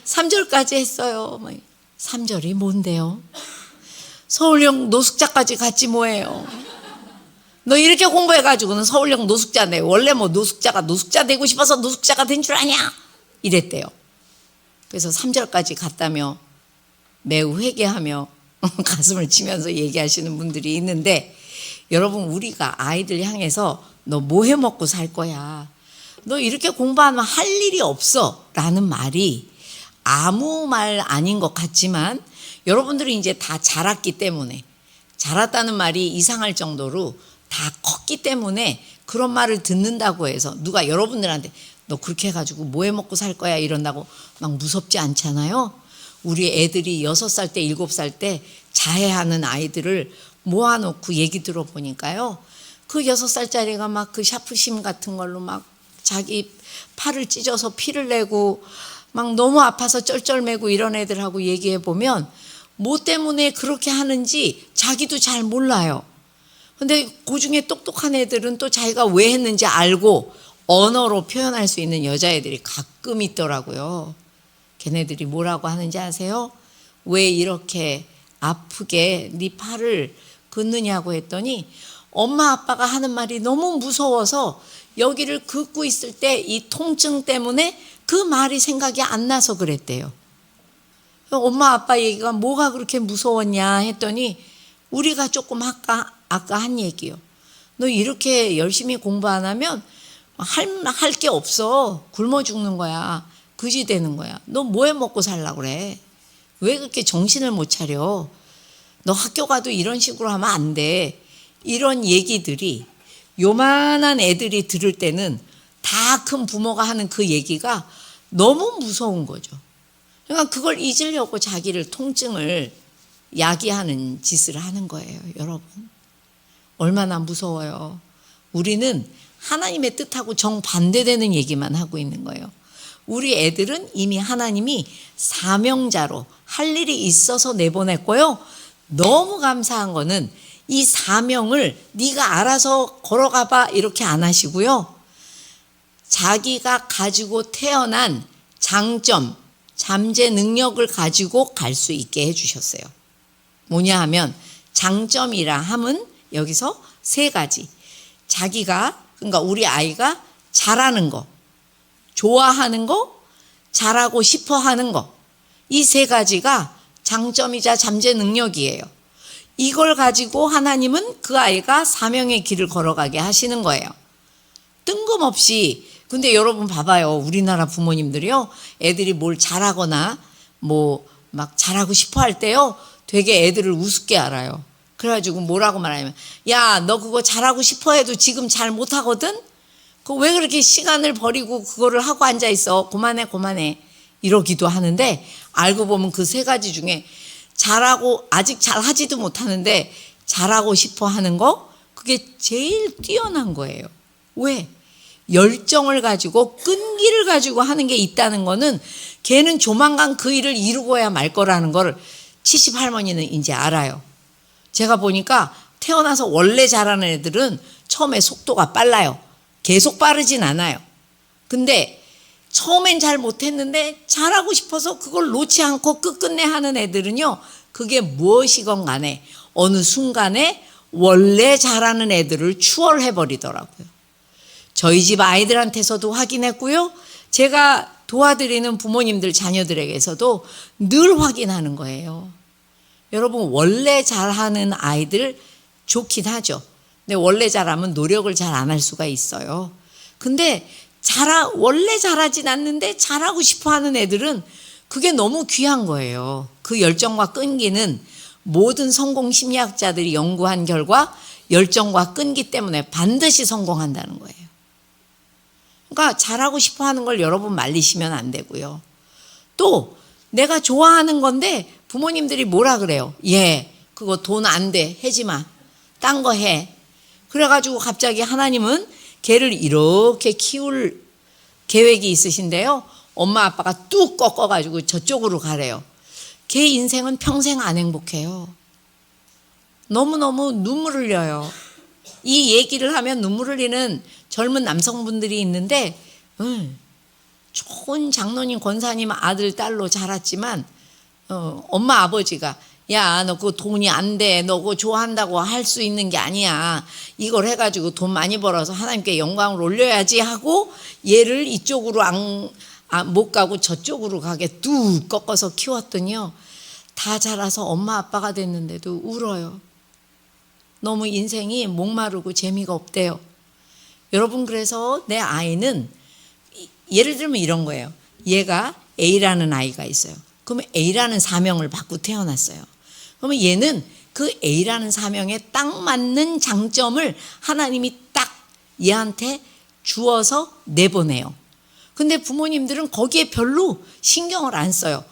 3절까지 했어요. 3절이 뭔데요? 서울형 노숙자까지 갔지 뭐예요. 너 이렇게 공부해가지고는 서울형 노숙자네. 원래 뭐 노숙자가 노숙자 되고 싶어서 노숙자가 된 줄 아냐? 이랬대요. 그래서 3절까지 갔다며 매우 회개하며 가슴을 치면서 얘기하시는 분들이 있는데, 여러분, 우리가 아이들 향해서 너 뭐 해 먹고 살 거야? 너 이렇게 공부하면 할 일이 없어 라는 말이 아무 말 아닌 것 같지만, 여러분들이 이제 다 자랐기 때문에, 자랐다는 말이 이상할 정도로 다 컸기 때문에 그런 말을 듣는다고 해서 누가 여러분들한테 너 그렇게 해가지고 뭐 해 먹고 살 거야 이런다고 막 무섭지 않잖아요. 우리 애들이 6살 때 7살 때 자해하는 아이들을 모아놓고 얘기 들어보니까요, 그 6살짜리가 막 그 샤프심 같은 걸로 막 자기 팔을 찢어서 피를 내고 막 너무 아파서 쩔쩔매고 이런 애들하고 얘기해 보면 뭐 때문에 그렇게 하는지 자기도 잘 몰라요. 근데 그중에 똑똑한 애들은 또 자기가 왜 했는지 알고 언어로 표현할 수 있는 여자애들이 가끔 있더라고요. 걔네들이 뭐라고 하는지 아세요? 왜 이렇게 아프게 네 팔을 긋느냐고 했더니 엄마 아빠가 하는 말이 너무 무서워서 여기를 긋고 있을 때 이 통증 때문에 그 말이 생각이 안 나서 그랬대요. 엄마 아빠 얘기가 뭐가 그렇게 무서웠냐 했더니 우리가 조금 아까 한 얘기요. 너 이렇게 열심히 공부 안 하면 할 게 없어. 굶어 죽는 거야. 그지 되는 거야. 너 뭐 해 먹고 살라고 그래? 왜 그렇게 정신을 못 차려? 너 학교 가도 이런 식으로 하면 안 돼. 이런 얘기들이 요만한 애들이 들을 때는 다 큰 부모가 하는 그 얘기가 너무 무서운 거죠. 그러니까 그걸 잊으려고 자기를 통증을 야기하는 짓을 하는 거예요. 여러분, 얼마나 무서워요. 우리는 하나님의 뜻하고 정반대되는 얘기만 하고 있는 거예요. 우리 애들은 이미 하나님이 사명자로 할 일이 있어서 내보냈고요. 너무 감사한 거는 이 사명을 네가 알아서 걸어가봐 이렇게 안 하시고요. 자기가 가지고 태어난 장점, 잠재 능력을 가지고 갈 수 있게 해주셨어요. 뭐냐 하면 장점이라 함은 여기서 세 가지. 자기가, 그러니까 우리 아이가 잘하는 거, 좋아하는 거, 잘하고 싶어 하는 거. 이 세 가지가 장점이자 잠재 능력이에요. 이걸 가지고 하나님은 그 아이가 사명의 길을 걸어가게 하시는 거예요. 뜬금없이. 근데 여러분 봐봐요. 우리나라 부모님들이요. 애들이 뭘 잘하거나 뭐 막 잘하고 싶어 할 때요. 되게 애들을 우습게 알아요. 그래가지고 뭐라고 말하냐면, 야, 너 그거 잘하고 싶어 해도 지금 잘 못하거든? 그 왜 그렇게 시간을 버리고 그거를 하고 앉아있어? 그만해. 이러기도 하는데, 알고 보면 그 세 가지 중에 잘하고, 아직 잘하지도 못하는데 잘하고 싶어 하는 거, 그게 제일 뛰어난 거예요. 왜? 열정을 가지고 끈기를 가지고 하는 게 있다는 거는 걔는 조만간 그 일을 이루고야 말 거라는 걸 70 할머니는 이제 알아요. 제가 보니까 태어나서 원래 잘하는 애들은 처음에 속도가 빨라요. 계속 빠르진 않아요. 근데 처음엔 잘 못했는데 잘하고 싶어서 그걸 놓지 않고 끝끝내 하는 애들은요. 그게 무엇이건 간에 어느 순간에 원래 잘하는 애들을 추월해버리더라고요. 저희 집 아이들한테서도 확인했고요. 제가 도와드리는 부모님들 자녀들에게서도 늘 확인하는 거예요. 여러분 원래 잘하는 아이들 좋긴 하죠. 근데 원래 잘하면 노력을 잘 안 할 수가 있어요. 근데 원래 잘하진 않는데 잘하고 싶어 하는 애들은 그게 너무 귀한 거예요. 그 열정과 끈기는 모든 성공 심리학자들이 연구한 결과 열정과 끈기 때문에 반드시 성공한다는 거예요. 그러니까 잘하고 싶어 하는 걸 여러분 말리시면 안 되고요. 또 내가 좋아하는 건데 부모님들이 뭐라 그래요? 그거 돈 안 돼. 하지 마. 딴 거 해. 그래가지고 갑자기 하나님은 걔를 이렇게 키울 계획이 있으신데요. 엄마 아빠가 뚝 꺾어가지고 저쪽으로 가래요. 걔 인생은 평생 안 행복해요. 너무너무 눈물 흘려요. 이 얘기를 하면 눈물 흘리는 젊은 남성분들이 있는데 좋은 장로님 권사님 아들 딸로 자랐지만 엄마 아버지가 야, 너 그거 돈이 안 돼. 너 그거 좋아한다고 할 수 있는 게 아니야. 이걸 해가지고 돈 많이 벌어서 하나님께 영광을 올려야지 하고 얘를 이쪽으로 못 가고 저쪽으로 가게 뚝 꺾어서 키웠더니요. 다 자라서 엄마 아빠가 됐는데도 울어요. 너무 인생이 목마르고 재미가 없대요. 여러분 그래서 내 아이는 예를 들면 이런 거예요. 얘가 A라는 아이가 있어요. 그러면 A라는 사명을 받고 태어났어요. 그러면 얘는 그 A라는 사명에 딱 맞는 장점을 하나님이 딱 얘한테 주어서 내보내요. 근데 부모님들은 거기에 별로 신경을 안 써요.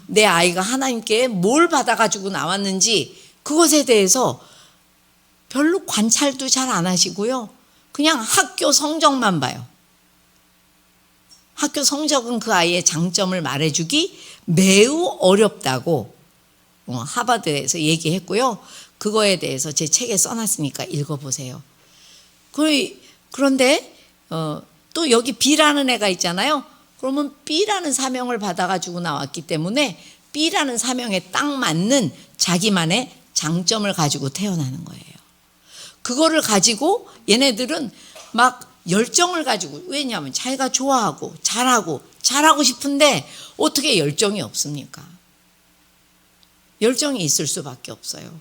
내 아이가 하나님께 뭘 받아가지고 나왔는지 그것에 대해서 별로 관찰도 잘 안 하시고요. 그냥 학교 성적만 봐요. 학교 성적은 그 아이의 장점을 말해주기 매우 어렵다고 하버드에서 얘기했고요. 그거에 대해서 제 책에 써놨으니까 읽어보세요. 그런데 또 여기 B라는 애가 있잖아요. 그러면 B라는 사명을 받아가지고 나왔기 때문에 B라는 사명에 딱 맞는 자기만의 장점을 가지고 태어나는 거예요. 그거를 가지고 얘네들은 막 열정을 가지고, 왜냐하면 자기가 좋아하고 잘하고 싶은데 어떻게 열정이 없습니까? 열정이 있을 수밖에 없어요.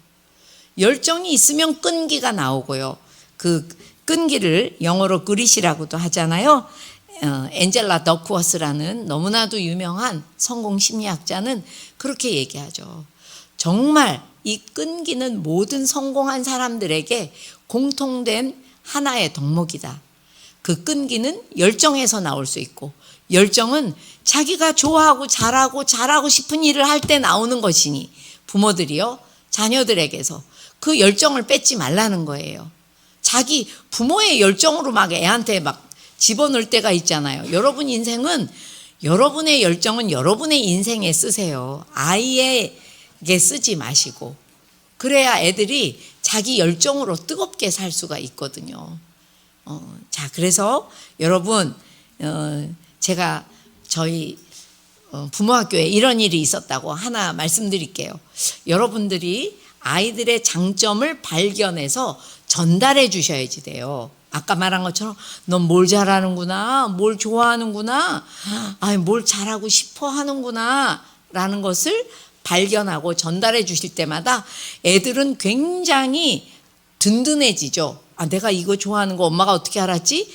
열정이 있으면 끈기가 나오고요. 그 끈기를 영어로 그릿이라고도 하잖아요. 엔젤라 더크워스라는 너무나도 유명한 성공 심리학자는 그렇게 얘기하죠. 정말 이 끈기는 모든 성공한 사람들에게 공통된 하나의 덕목이다. 그 끈기는 열정에서 나올 수 있고 열정은 자기가 좋아하고 잘하고 싶은 일을 할 때 나오는 것이니 부모들이요 자녀들에게서 그 열정을 뺏지 말라는 거예요. 자기 부모의 열정으로 막 애한테 막 집어넣을 때가 있잖아요. 여러분 인생은 여러분의 열정은 여러분의 인생에 쓰세요. 아이에게 쓰지 마시고. 그래야 애들이 자기 열정으로 뜨겁게 살 수가 있거든요. 자, 그래서 여러분, 제가 저희 부모학교에 이런 일이 있었다고 하나 말씀드릴게요. 여러분들이 아이들의 장점을 발견해서 전달해 주셔야지 돼요. 아까 말한 것처럼 넌 뭘 잘하는구나, 뭘 좋아하는구나, 뭘 잘하고 싶어 하는구나 라는 것을 발견하고 전달해 주실 때마다 애들은 굉장히 든든해지죠. 내가 이거 좋아하는 거 엄마가 어떻게 알았지?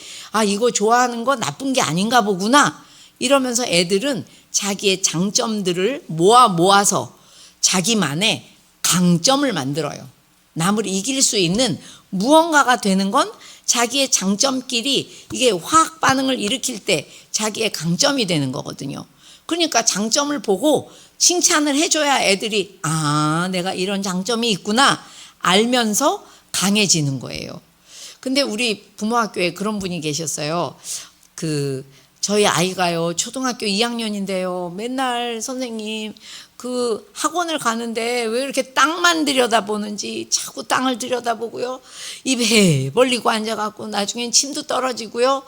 이거 좋아하는 거 나쁜 게 아닌가 보구나. 이러면서 애들은 자기의 장점들을 모아서 자기만의 강점을 만들어요. 남을 이길 수 있는 무언가가 되는 건 자기의 장점끼리 이게 화학 반응을 일으킬 때 자기의 강점이 되는 거거든요. 그러니까 장점을 보고 칭찬을 해줘야 애들이 내가 이런 장점이 있구나 알면서 강해지는 거예요. 근데 우리 부모학교에 그런 분이 계셨어요. 저희 아이가요 초등학교 2학년인데요 맨날 선생님 그 학원을 가는데 왜 이렇게 땅만 들여다보는지 자꾸 땅을 들여다보고요 입에 벌리고 앉아갖고 나중엔 침도 떨어지고요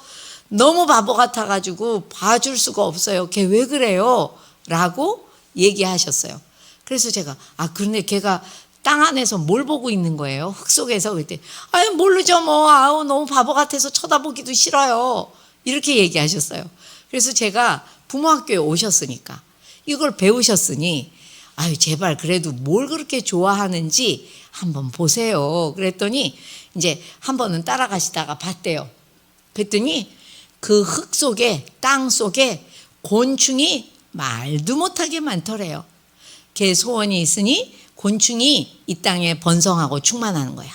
너무 바보 같아가지고 봐줄 수가 없어요. 걔 왜 그래요? 라고 얘기하셨어요. 그래서 제가 그런데 걔가 땅 안에서 뭘 보고 있는 거예요? 흙 속에서. 그때 모르죠 뭐 너무 바보 같아서 쳐다보기도 싫어요 이렇게 얘기하셨어요. 그래서 제가 부모학교에 오셨으니까 이걸 배우셨으니 제발 그래도 뭘 그렇게 좋아하는지 한번 보세요. 그랬더니 이제 한 번은 따라가시다가 봤대요. 그랬더니 그 흙 속에 땅 속에 곤충이 말도 못하게 많더래요. 걔 소원이 있으니 곤충이 이 땅에 번성하고 충만하는 거야.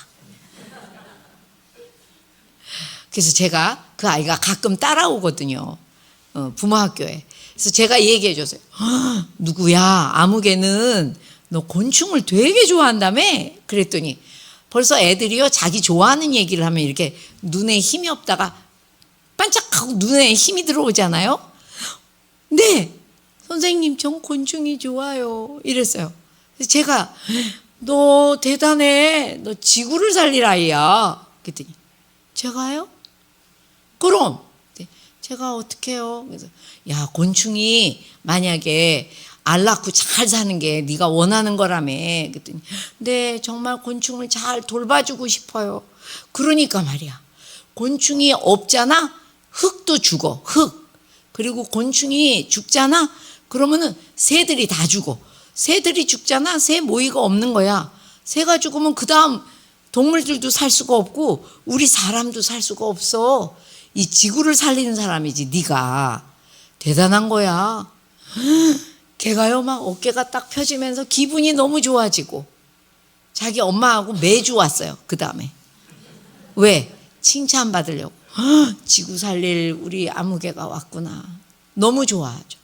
그래서 제가 그 아이가 가끔 따라오거든요. 부모학교에. 그래서 제가 얘기해 줬어요. 누구야? 아무개는 너 곤충을 되게 좋아한다며? 그랬더니 벌써 애들이요 자기 좋아하는 얘기를 하면 이렇게 눈에 힘이 없다가 반짝하고 눈에 힘이 들어오잖아요. 네, 선생님 전 곤충이 좋아요 이랬어요. 그래서 제가 너 대단해. 너 지구를 살릴 아이야. 그랬더니 제가요? 그럼 제가 어떻게 해요? 그래서 곤충이 만약에 알 낳고 잘 사는 게 네가 원하는 거라며. 그랬더니 네, 정말 곤충을 잘 돌봐주고 싶어요. 그러니까 말이야, 곤충이 없잖아? 흙도 죽어. 흙. 그리고 곤충이 죽잖아? 그러면은 새들이 다 죽어. 새들이 죽잖아? 새 모이가 없는 거야. 새가 죽으면 그 다음 동물들도 살 수가 없고 우리 사람도 살 수가 없어. 이 지구를 살리는 사람이지 네가. 대단한 거야. 걔가요 막 어깨가 딱 펴지면서 기분이 너무 좋아지고 자기 엄마하고 매주 왔어요. 그 다음에 왜? 칭찬받으려고. 지구 살릴 우리 아무개가 왔구나. 너무 좋아하죠.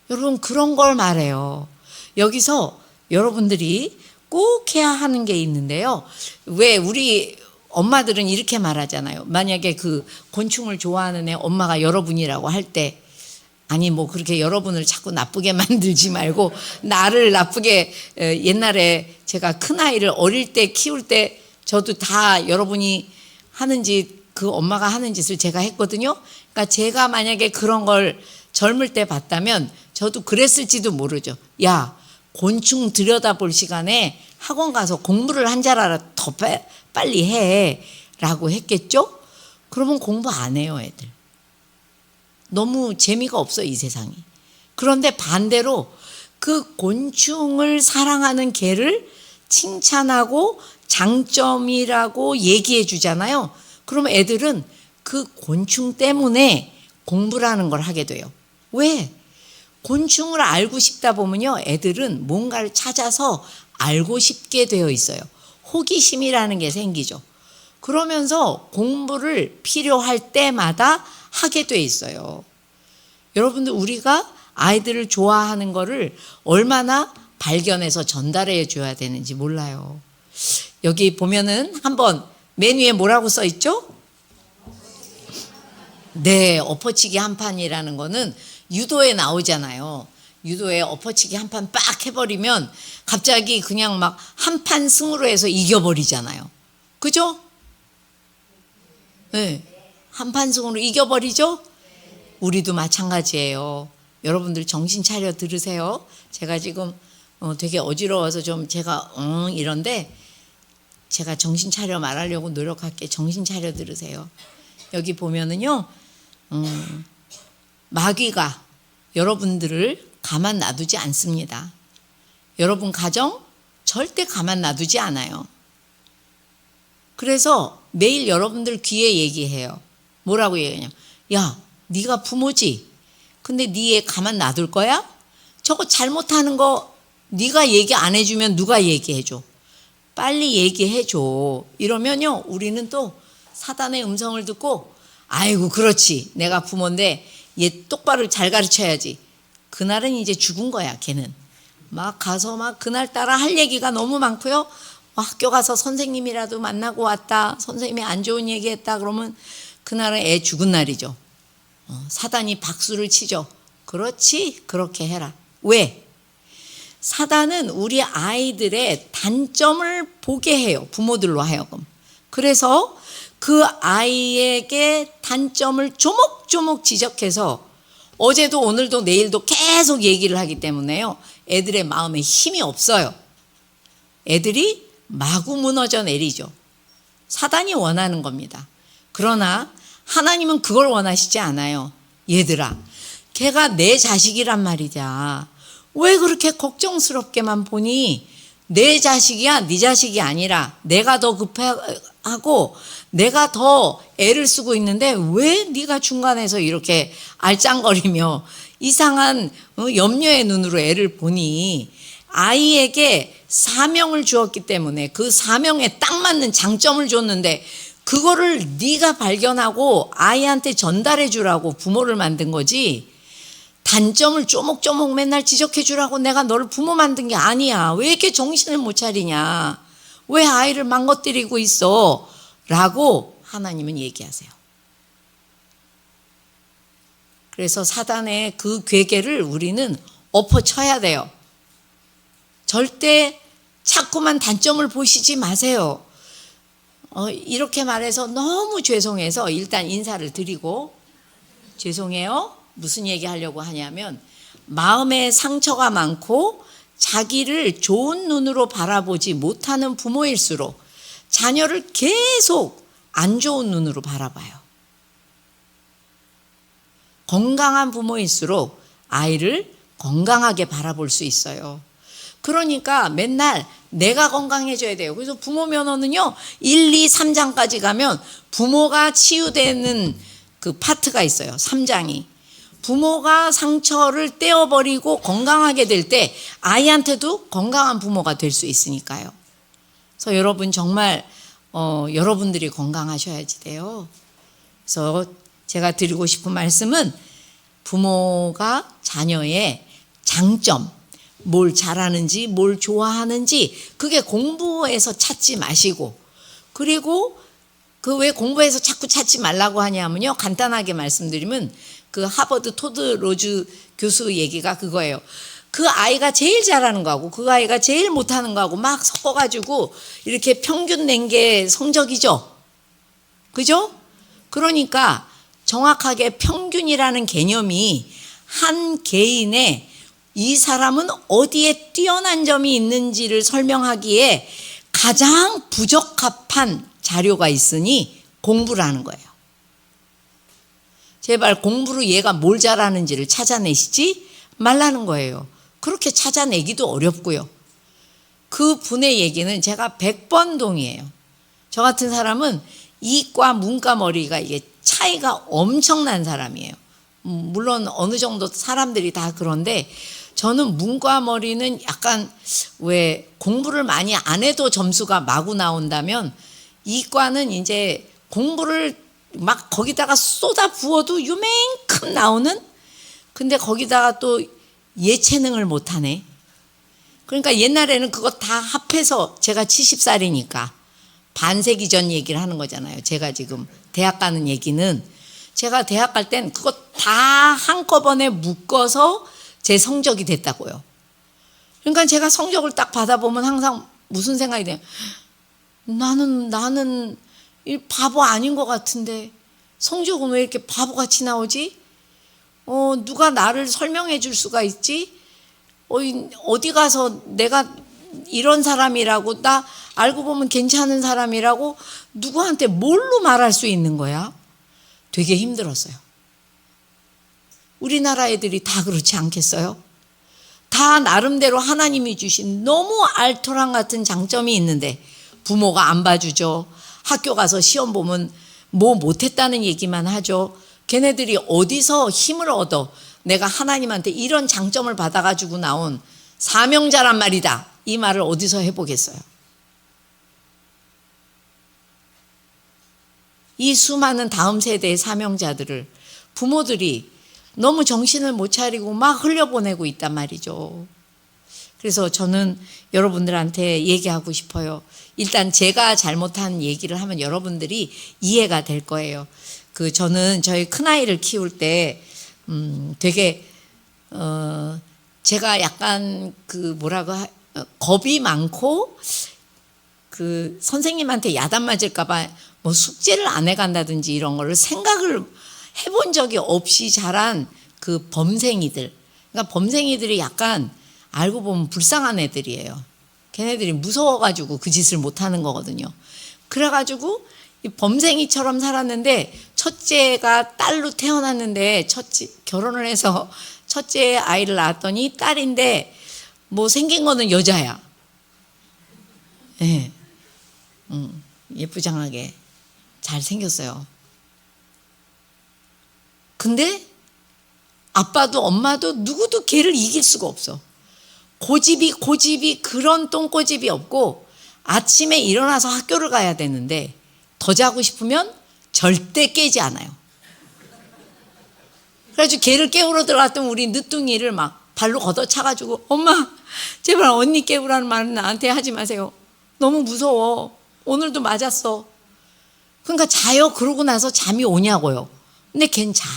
여러분 그런 걸 말해요. 여기서 여러분들이 꼭 해야 하는 게 있는데요. 왜 우리 엄마들은 이렇게 말하잖아요. 만약에 그 곤충을 좋아하는 애 엄마가 여러분이라고 할 때 뭐 그렇게 여러분을 자꾸 나쁘게 만들지 말고 나를 나쁘게. 옛날에 제가 큰아이를 어릴 때 키울 때 저도 다 여러분이 하는지 그 엄마가 하는 짓을 제가 했거든요. 그러니까 제가 만약에 그런 걸 젊을 때 봤다면 저도 그랬을지도 모르죠. 야, 곤충 들여다볼 시간에 학원 가서 공부를 한 자라도 더 빨리 해 라고 했겠죠. 그러면 공부 안 해요 애들. 너무 재미가 없어 이 세상이. 그런데 반대로 그 곤충을 사랑하는 개를 칭찬하고 장점이라고 얘기해 주잖아요. 그럼 애들은 그 곤충 때문에 공부라는 걸 하게 돼요. 왜? 곤충을 알고 싶다 보면요 애들은 뭔가를 찾아서 알고 싶게 되어 있어요. 호기심이라는 게 생기죠. 그러면서 공부를 필요할 때마다 하게 돼 있어요. 여러분들 우리가 아이들을 좋아하는 거를 얼마나 발견해서 전달해 줘야 되는지 몰라요. 여기 보면은 한번 메뉴에 뭐라고 써 있죠? 네, 엎어치기 한 판이라는 거는 유도에 나오잖아요. 유도에 엎어치기 한 판 빡 해버리면 갑자기 그냥 막 한 판 승으로 해서 이겨버리잖아요. 그죠? 네. 한 판 승으로 이겨버리죠? 우리도 마찬가지예요. 여러분들 정신 차려 들으세요. 제가 지금 되게 어지러워서 좀 제가 이런데 제가 정신 차려 말하려고 노력할게. 정신 차려 들으세요. 여기 보면은요, 마귀가 여러분들을 가만 놔두지 않습니다. 여러분 가정 절대 가만 놔두지 않아요. 그래서 매일 여러분들 귀에 얘기해요. 뭐라고 얘기하냐? 야, 네가 부모지? 근데 네 애 가만 놔둘 거야? 저거 잘못하는 거 네가 얘기 안 해주면 누가 얘기해줘? 빨리 얘기해줘. 이러면요, 우리는 또 사단의 음성을 듣고 아이고 그렇지, 내가 부모인데 얘 똑바로 잘 가르쳐야지. 그날은 이제 죽은 거야. 걔는 막 가서 막 그날따라 할 얘기가 너무 많고요. 학교 가서 선생님이라도 만나고 왔다, 선생님이 안 좋은 얘기했다 그러면 그날은 애 죽은 날이죠. 사단이 박수를 치죠. 그렇지, 그렇게 해라. 왜? 사단은 우리 아이들의 단점을 보게 해요. 부모들로 하여금. 그래서 그 아이에게 단점을 조목조목 지적해서 어제도 오늘도 내일도 계속 얘기를 하기 때문에요. 애들의 마음에 힘이 없어요. 애들이 마구 무너져 내리죠. 사단이 원하는 겁니다. 그러나 하나님은 그걸 원하시지 않아요. 얘들아, 걔가 내 자식이란 말이야. 왜 그렇게 걱정스럽게만 보니? 내 자식이야, 네 자식이 아니라 내가 더 급하고 내가 더 애를 쓰고 있는데 왜 네가 중간에서 이렇게 알짱거리며 이상한 염려의 눈으로 애를 보니? 아이에게 사명을 주었기 때문에 그 사명에 딱 맞는 장점을 줬는데 그거를 네가 발견하고 아이한테 전달해 주라고 부모를 만든 거지, 단점을 쪼목쪼목 맨날 지적해 주라고 내가 너를 부모 만든 게 아니야. 왜 이렇게 정신을 못 차리냐? 왜 아이를 망가뜨리고 있어? 라고 하나님은 얘기하세요. 그래서 사단의 그 괴계를 우리는 엎어쳐야 돼요. 절대 자꾸만 단점을 보시지 마세요. 이렇게 말해서 너무 죄송해서 일단 인사를 드리고, 죄송해요. 무슨 얘기 하려고 하냐면, 마음에 상처가 많고 자기를 좋은 눈으로 바라보지 못하는 부모일수록 자녀를 계속 안 좋은 눈으로 바라봐요. 건강한 부모일수록 아이를 건강하게 바라볼 수 있어요. 그러니까 맨날 내가 건강해져야 돼요. 그래서 부모 면허는요, 1, 2, 3장까지 가면 부모가 치유되는 그 파트가 있어요. 3장이. 부모가 상처를 떼어버리고 건강하게 될 때 아이한테도 건강한 부모가 될 수 있으니까요. 그래서 여러분 정말 여러분들이 건강하셔야지 돼요. 그래서 제가 드리고 싶은 말씀은 부모가 자녀의 장점, 뭘 잘하는지 뭘 좋아하는지 그게 공부에서 찾지 마시고, 그리고 그 왜 공부에서 자꾸 찾지 말라고 하냐면요, 간단하게 말씀드리면 그 하버드 토드 로즈 교수 얘기가 그거예요. 그 아이가 제일 잘하는 거하고 그 아이가 제일 못하는 거하고 막 섞어가지고 이렇게 평균 낸 게 성적이죠. 그죠? 그러니까 정확하게 평균이라는 개념이 한 개인의 이 사람은 어디에 뛰어난 점이 있는지를 설명하기에 가장 부적합한 자료가 있으니 공부라는 거예요. 제발 공부로 얘가 뭘 잘하는지를 찾아내시지 말라는 거예요. 그렇게 찾아내기도 어렵고요. 그 분의 얘기는 제가 100번 동의해요. 저 같은 사람은 이과 문과 머리가 이게 차이가 엄청난 사람이에요. 물론 어느 정도 사람들이 다 그런데 저는 문과 머리는 약간 왜 공부를 많이 안 해도 점수가 마구 나온다면, 이과는 이제 공부를 막 거기다가 쏟아 부어도 요만큼 나오는, 근데 거기다가 또 예체능을 못하네. 그러니까 옛날에는 그거 다 합해서, 제가 70살이니까 반세기 전 얘기를 하는 거잖아요. 제가 지금 대학 가는 얘기는, 제가 대학 갈 땐 그거 다 한꺼번에 묶어서 제 성적이 됐다고요. 그러니까 제가 성적을 딱 받아보면 항상 무슨 생각이 돼요? 나는 이 바보 아닌 것 같은데 성적은 왜 이렇게 바보같이 나오지? 누가 나를 설명해 줄 수가 있지? 어디 가서 내가 이런 사람이라고, 나 알고 보면 괜찮은 사람이라고 누구한테 뭘로 말할 수 있는 거야? 되게 힘들었어요. 우리나라 애들이 다 그렇지 않겠어요? 다 나름대로 하나님이 주신 너무 알토란 같은 장점이 있는데 부모가 안 봐주죠. 학교 가서 시험 보면 뭐 못했다는 얘기만 하죠. 걔네들이 어디서 힘을 얻어? 내가 하나님한테 이런 장점을 받아가지고 나온 사명자란 말이다. 이 말을 어디서 해보겠어요? 이 수많은 다음 세대의 사명자들을 부모들이 너무 정신을 못 차리고 막 흘려보내고 있단 말이죠. 그래서 저는 여러분들한테 얘기하고 싶어요. 일단 제가 잘못한 얘기를 하면 여러분들이 이해가 될 거예요. 저는 저희 큰아이를 키울 때 되게 제가 약간 겁이 많고 선생님한테 야단 맞을까봐 뭐 숙제를 안 해간다든지 이런 거를 생각을 해본 적이 없이 자란 그 범생이들. 그러니까 범생이들이 약간 알고 보면 불쌍한 애들이에요. 걔네들이 무서워가지고 그 짓을 못하는 거거든요. 그래가지고 이 범생이처럼 살았는데 첫째가 딸로 태어났는데 결혼을 해서 첫째 아이를 낳았더니 딸인데 뭐 생긴 거는 여자야. 예. 예쁘장하게 잘 생겼어요. 근데 아빠도 엄마도 누구도 걔를 이길 수가 없어. 고집이 그런 똥고집이 없고 아침에 일어나서 학교를 가야 되는데 더 자고 싶으면 절대 깨지 않아요. 그래가지고 걔를 깨우러 들어갔더니 우리 늦둥이를 막 발로 걷어차가지고 엄마 제발 언니 깨우라는 말은 나한테 하지 마세요. 너무 무서워. 오늘도 맞았어. 그러니까 자요. 그러고 나서 잠이 오냐고요. 근데 걘 자.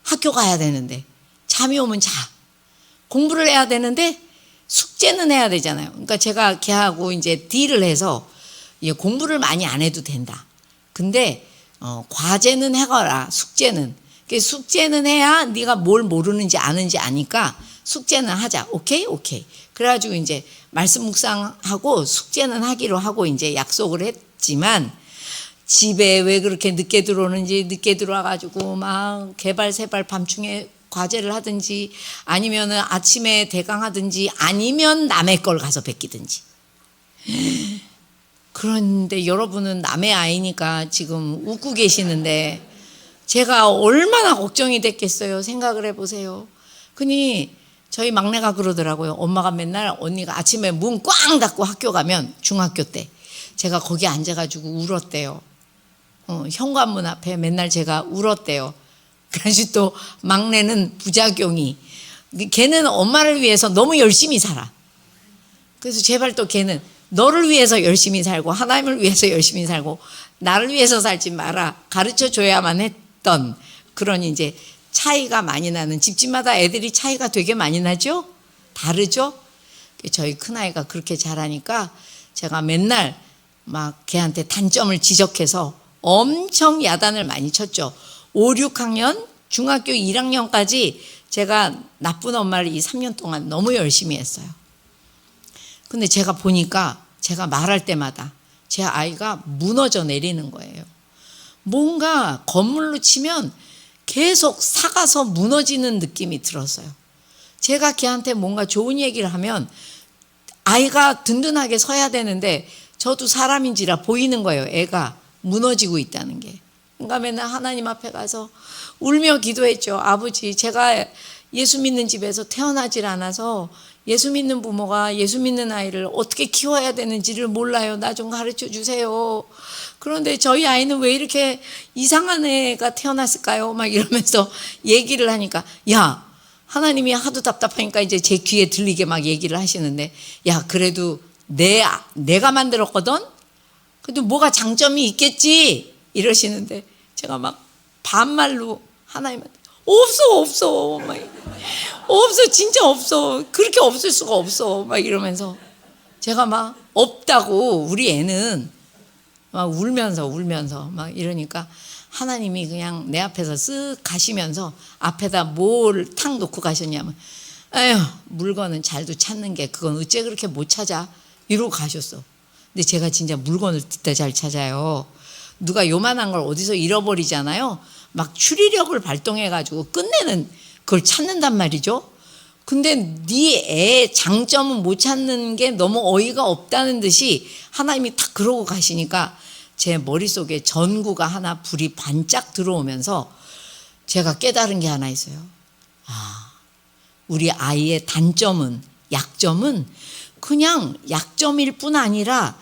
학교 가야 되는데 잠이 오면 자. 공부를 해야 되는데 숙제는 해야 되잖아요. 그러니까 제가 걔하고 이제 딜을 해서 공부를 많이 안 해도 된다. 근데 과제는 해거라. 숙제는 해야 네가 뭘 모르는지 아는지 아니까 숙제는 하자. 오케이? 그래가지고 이제 말씀 묵상하고 숙제는 하기로 하고 이제 약속을 했지만 집에 왜 그렇게 늦게 들어오는지 늦게 들어와가지고 막 개발세발 밤중에 과제를 하든지 아니면은 아침에 대강하든지 아니면 남의 걸 가서 베끼든지. 그런데 여러분은 남의 아이니까 지금 웃고 계시는데 제가 얼마나 걱정이 됐겠어요. 생각을 해보세요. 그니 저희 막내가 그러더라고요. 엄마가 맨날 언니가 아침에 문 꽝 닫고 학교 가면 중학교 때 제가 거기 앉아가지고 울었대요. 현관문 앞에 맨날 제가 울었대요. 그래서 또 막내는 부작용이 걔는 엄마를 위해서 너무 열심히 살아. 그래서 제발 또 걔는 너를 위해서 열심히 살고 하나님을 위해서 열심히 살고 나를 위해서 살지 마라. 가르쳐 줘야만 했던 그런 이제 차이가 많이 나는 집집마다 애들이 차이가 되게 많이 나죠? 다르죠? 저희 큰아이가 그렇게 잘하니까 제가 맨날 막 걔한테 단점을 지적해서 엄청 야단을 많이 쳤죠. 5, 6학년, 중학교 1학년까지 제가 나쁜 엄마를 이 3년 동안 너무 열심히 했어요. 근데 제가 보니까 제가 말할 때마다 제 아이가 무너져 내리는 거예요. 뭔가 건물로 치면 계속 사가서 무너지는 느낌이 들었어요. 제가 걔한테 뭔가 좋은 얘기를 하면 아이가 든든하게 서야 되는데 저도 사람인지라 보이는 거예요. 애가 무너지고 있다는 게. 그러니까 맨날 하나님 앞에 가서 울며 기도했죠. 아버지, 제가 예수 믿는 집에서 태어나질 않아서 예수 믿는 부모가 예수 믿는 아이를 어떻게 키워야 되는지를 몰라요. 나 좀 가르쳐 주세요. 그런데 저희 아이는 왜 이렇게 이상한 애가 태어났을까요? 막 이러면서 얘기를 하니까 야, 하나님이 하도 답답하니까 이제 제 귀에 들리게 막 얘기를 하시는데 야, 그래도 내가 만들었거든? 그래도 뭐가 장점이 있겠지? 이러시는데 제가 막 반말로 하나님한테 없어 막 없어, 진짜 없어. 그렇게 없을 수가 없어. 막 이러면서 제가 막 없다고, 우리 애는 막 울면서 막 이러니까 하나님이 그냥 내 앞에서 쓱 가시면서 앞에다 뭘 탁 놓고 가셨냐면, 에휴, 물건은 잘도 찾는 게 그건 어째 그렇게 못 찾아? 이러고 가셨어. 근데 제가 진짜 물건을 진짜 잘 찾아요. 누가 요만한 걸 어디서 잃어버리잖아요. 막 추리력을 발동해가지고 끝내는 그걸 찾는단 말이죠. 근데 네 애 장점은 못 찾는 게 너무 어이가 없다는 듯이 하나님이 딱 그러고 가시니까 제 머릿속에 전구가 하나 불이 반짝 들어오면서 제가 깨달은 게 하나 있어요. 우리 아이의 단점은, 약점은 그냥 약점일 뿐 아니라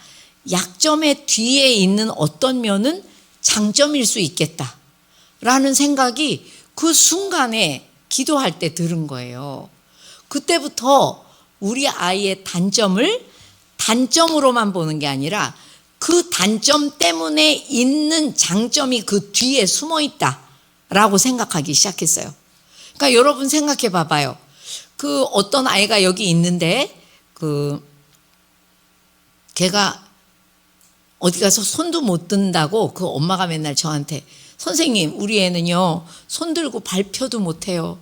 약점의 뒤에 있는 어떤 면은 장점일 수 있겠다라는 생각이 그 순간에 기도할 때 들은 거예요. 그때부터 우리 아이의 단점을 단점으로만 보는 게 아니라 그 단점 때문에 있는 장점이 그 뒤에 숨어 있다라고 생각하기 시작했어요. 그러니까 여러분 생각해 봐봐요. 그 어떤 아이가 여기 있는데 걔가 어디 가서 손도 못 든다고 그 엄마가 맨날 저한테, 선생님 우리 애는요 손 들고 발표도 못해요.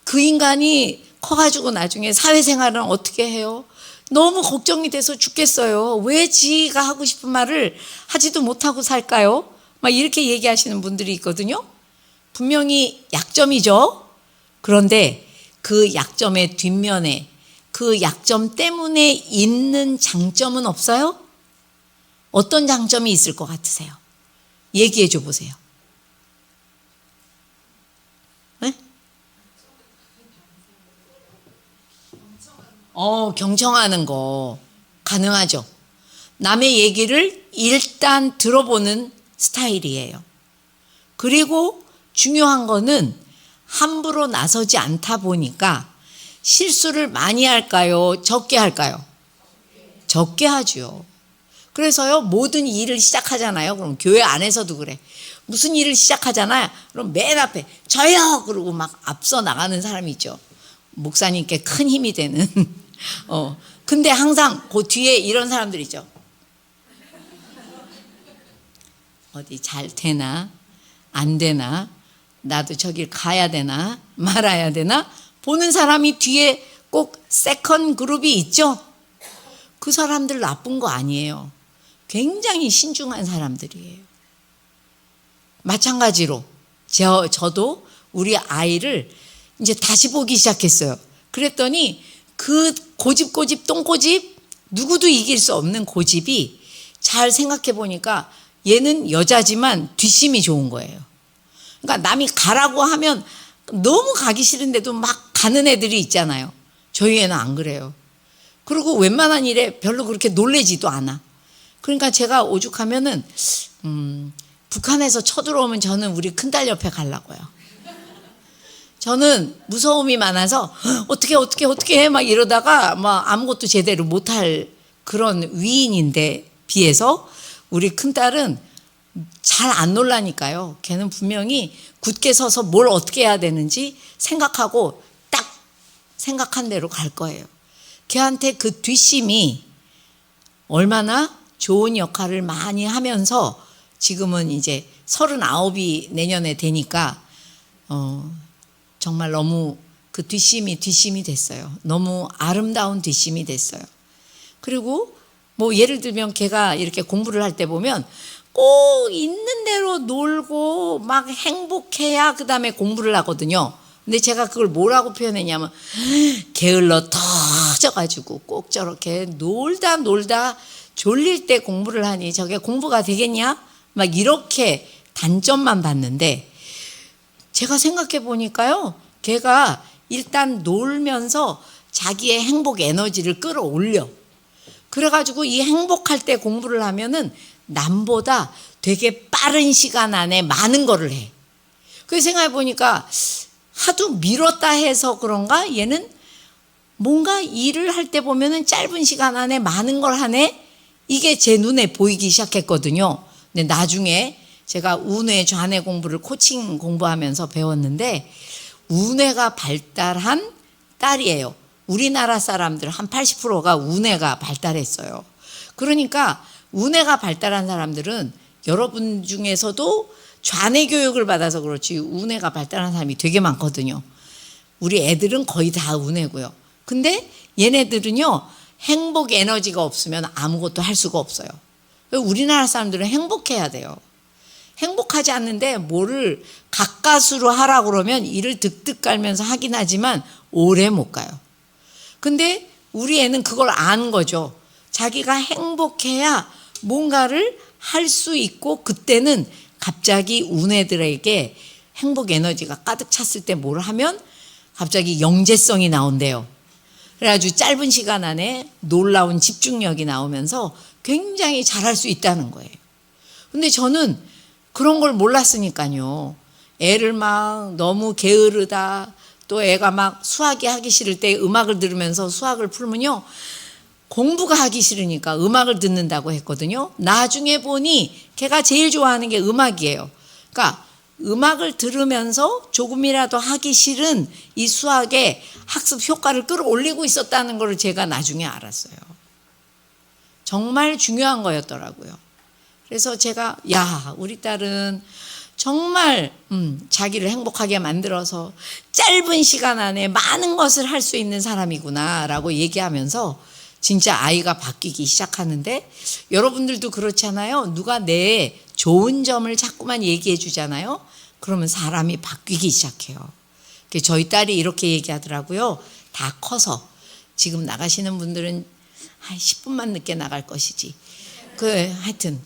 그 인간이 커가지고 나중에 사회생활은 어떻게 해요? 너무 걱정이 돼서 죽겠어요. 왜 지가 하고 싶은 말을 하지도 못하고 살까요? 막 이렇게 얘기하시는 분들이 있거든요. 분명히 약점이죠. 그런데 그 약점의 뒷면에 그 약점 때문에 있는 장점은 없어요? 어떤 장점이 있을 것 같으세요? 얘기해 줘 보세요. 네? 경청하는 거 가능하죠. 남의 얘기를 일단 들어보는 스타일이에요. 그리고 중요한 거는 함부로 나서지 않다 보니까 실수를 많이 할까요? 적게 할까요? 적게 하죠. 그래서요, 모든 일을 시작하잖아요. 그럼 교회 안에서도 그래. 무슨 일을 시작하잖아요. 그럼 맨 앞에 저요! 그러고 막 앞서 나가는 사람이 있죠. 목사님께 큰 힘이 되는. 근데 항상 그 뒤에 이런 사람들 있죠. 어디 잘 되나? 안 되나? 나도 저길 가야 되나? 말아야 되나? 보는 사람이 뒤에 꼭 세컨 그룹이 있죠. 그 사람들 나쁜 거 아니에요. 굉장히 신중한 사람들이에요. 마찬가지로 저도 우리 아이를 이제 다시 보기 시작했어요. 그랬더니 그 고집 똥고집, 누구도 이길 수 없는 고집이 잘 생각해 보니까 얘는 여자지만 뒷심이 좋은 거예요. 그러니까 남이 가라고 하면 너무 가기 싫은데도 막 가는 애들이 있잖아요. 저희 애는 안 그래요. 그리고 웬만한 일에 별로 그렇게 놀래지도 않아. 그러니까 제가 오죽하면은 북한에서 쳐들어오면 저는 우리 큰딸 옆에 가려고요. 저는 무서움이 많아서 어떻게 해 막 이러다가 막 아무것도 제대로 못할 그런 위인인데 비해서 우리 큰딸은 잘 안 놀라니까요. 걔는 분명히 굳게 서서 뭘 어떻게 해야 되는지 생각하고 딱 생각한 대로 갈 거예요. 걔한테 그 뒷심이 얼마나 좋은 역할을 많이 하면서 지금은 이제 39이 내년에 되니까 정말 너무 그 뒷심이 됐어요. 너무 아름다운 뒷심이 됐어요. 그리고 뭐 예를 들면 걔가 이렇게 공부를 할 때 보면 꼭 있는 대로 놀고 막 행복해야 그 다음에 공부를 하거든요. 근데 제가 그걸 뭐라고 표현했냐면 게을러 터져가지고 꼭 저렇게 놀다 졸릴 때 공부를 하니 저게 공부가 되겠냐? 막 이렇게 단점만 봤는데 제가 생각해 보니까요. 걔가 일단 놀면서 자기의 행복 에너지를 끌어올려. 그래가지고 이 행복할 때 공부를 하면은 남보다 되게 빠른 시간 안에 많은 거를 해. 그래서 생각해 보니까 하도 미뤘다 해서 그런가 얘는 뭔가 일을 할 때 보면은 짧은 시간 안에 많은 걸 하네? 이게 제 눈에 보이기 시작했거든요. 근데 나중에 제가 우뇌 좌뇌 공부를 코칭 공부하면서 배웠는데 우뇌가 발달한 딸이에요. 우리나라 사람들 한 80%가 우뇌가 발달했어요. 그러니까 우뇌가 발달한 사람들은 여러분 중에서도 좌뇌 교육을 받아서 그렇지 우뇌가 발달한 사람이 되게 많거든요. 우리 애들은 거의 다 우뇌고요. 근데 얘네들은요, 행복 에너지가 없으면 아무것도 할 수가 없어요. 우리나라 사람들은 행복해야 돼요. 행복하지 않는데 뭐를 가까스로 하라고 그러면 이를 득득 깔면서 하긴 하지만 오래 못 가요. 근데 우리 애는 그걸 아는 거죠. 자기가 행복해야 뭔가를 할 수 있고, 그때는 갑자기 우뇌들에게 행복 에너지가 가득 찼을 때 뭘 하면 갑자기 영재성이 나온대요. 그래가지고 짧은 시간 안에 놀라운 집중력이 나오면서 굉장히 잘할 수 있다는 거예요. 근데 저는 그런 걸 몰랐으니까요. 애를 막 너무 게으르다, 또 애가 막 수학이 하기 싫을 때 음악을 들으면서 수학을 풀면요, 공부가 하기 싫으니까 음악을 듣는다고 했거든요. 나중에 보니 걔가 제일 좋아하는 게 음악이에요. 그러니까 음악을 들으면서 조금이라도 하기 싫은 이 수학의 학습 효과를 끌어올리고 있었다는 걸 제가 나중에 알았어요. 정말 중요한 거였더라고요. 그래서 제가 우리 딸은 정말 자기를 행복하게 만들어서 짧은 시간 안에 많은 것을 할 수 있는 사람이구나 라고 얘기하면서 진짜 아이가 바뀌기 시작하는데, 여러분들도 그렇잖아요. 누가 내 좋은 점을 자꾸만 얘기해 주잖아요. 그러면 사람이 바뀌기 시작해요. 저희 딸이 이렇게 얘기하더라고요. 다 커서. 지금 나가시는 분들은 한 10분만 늦게 나갈 것이지. 하여튼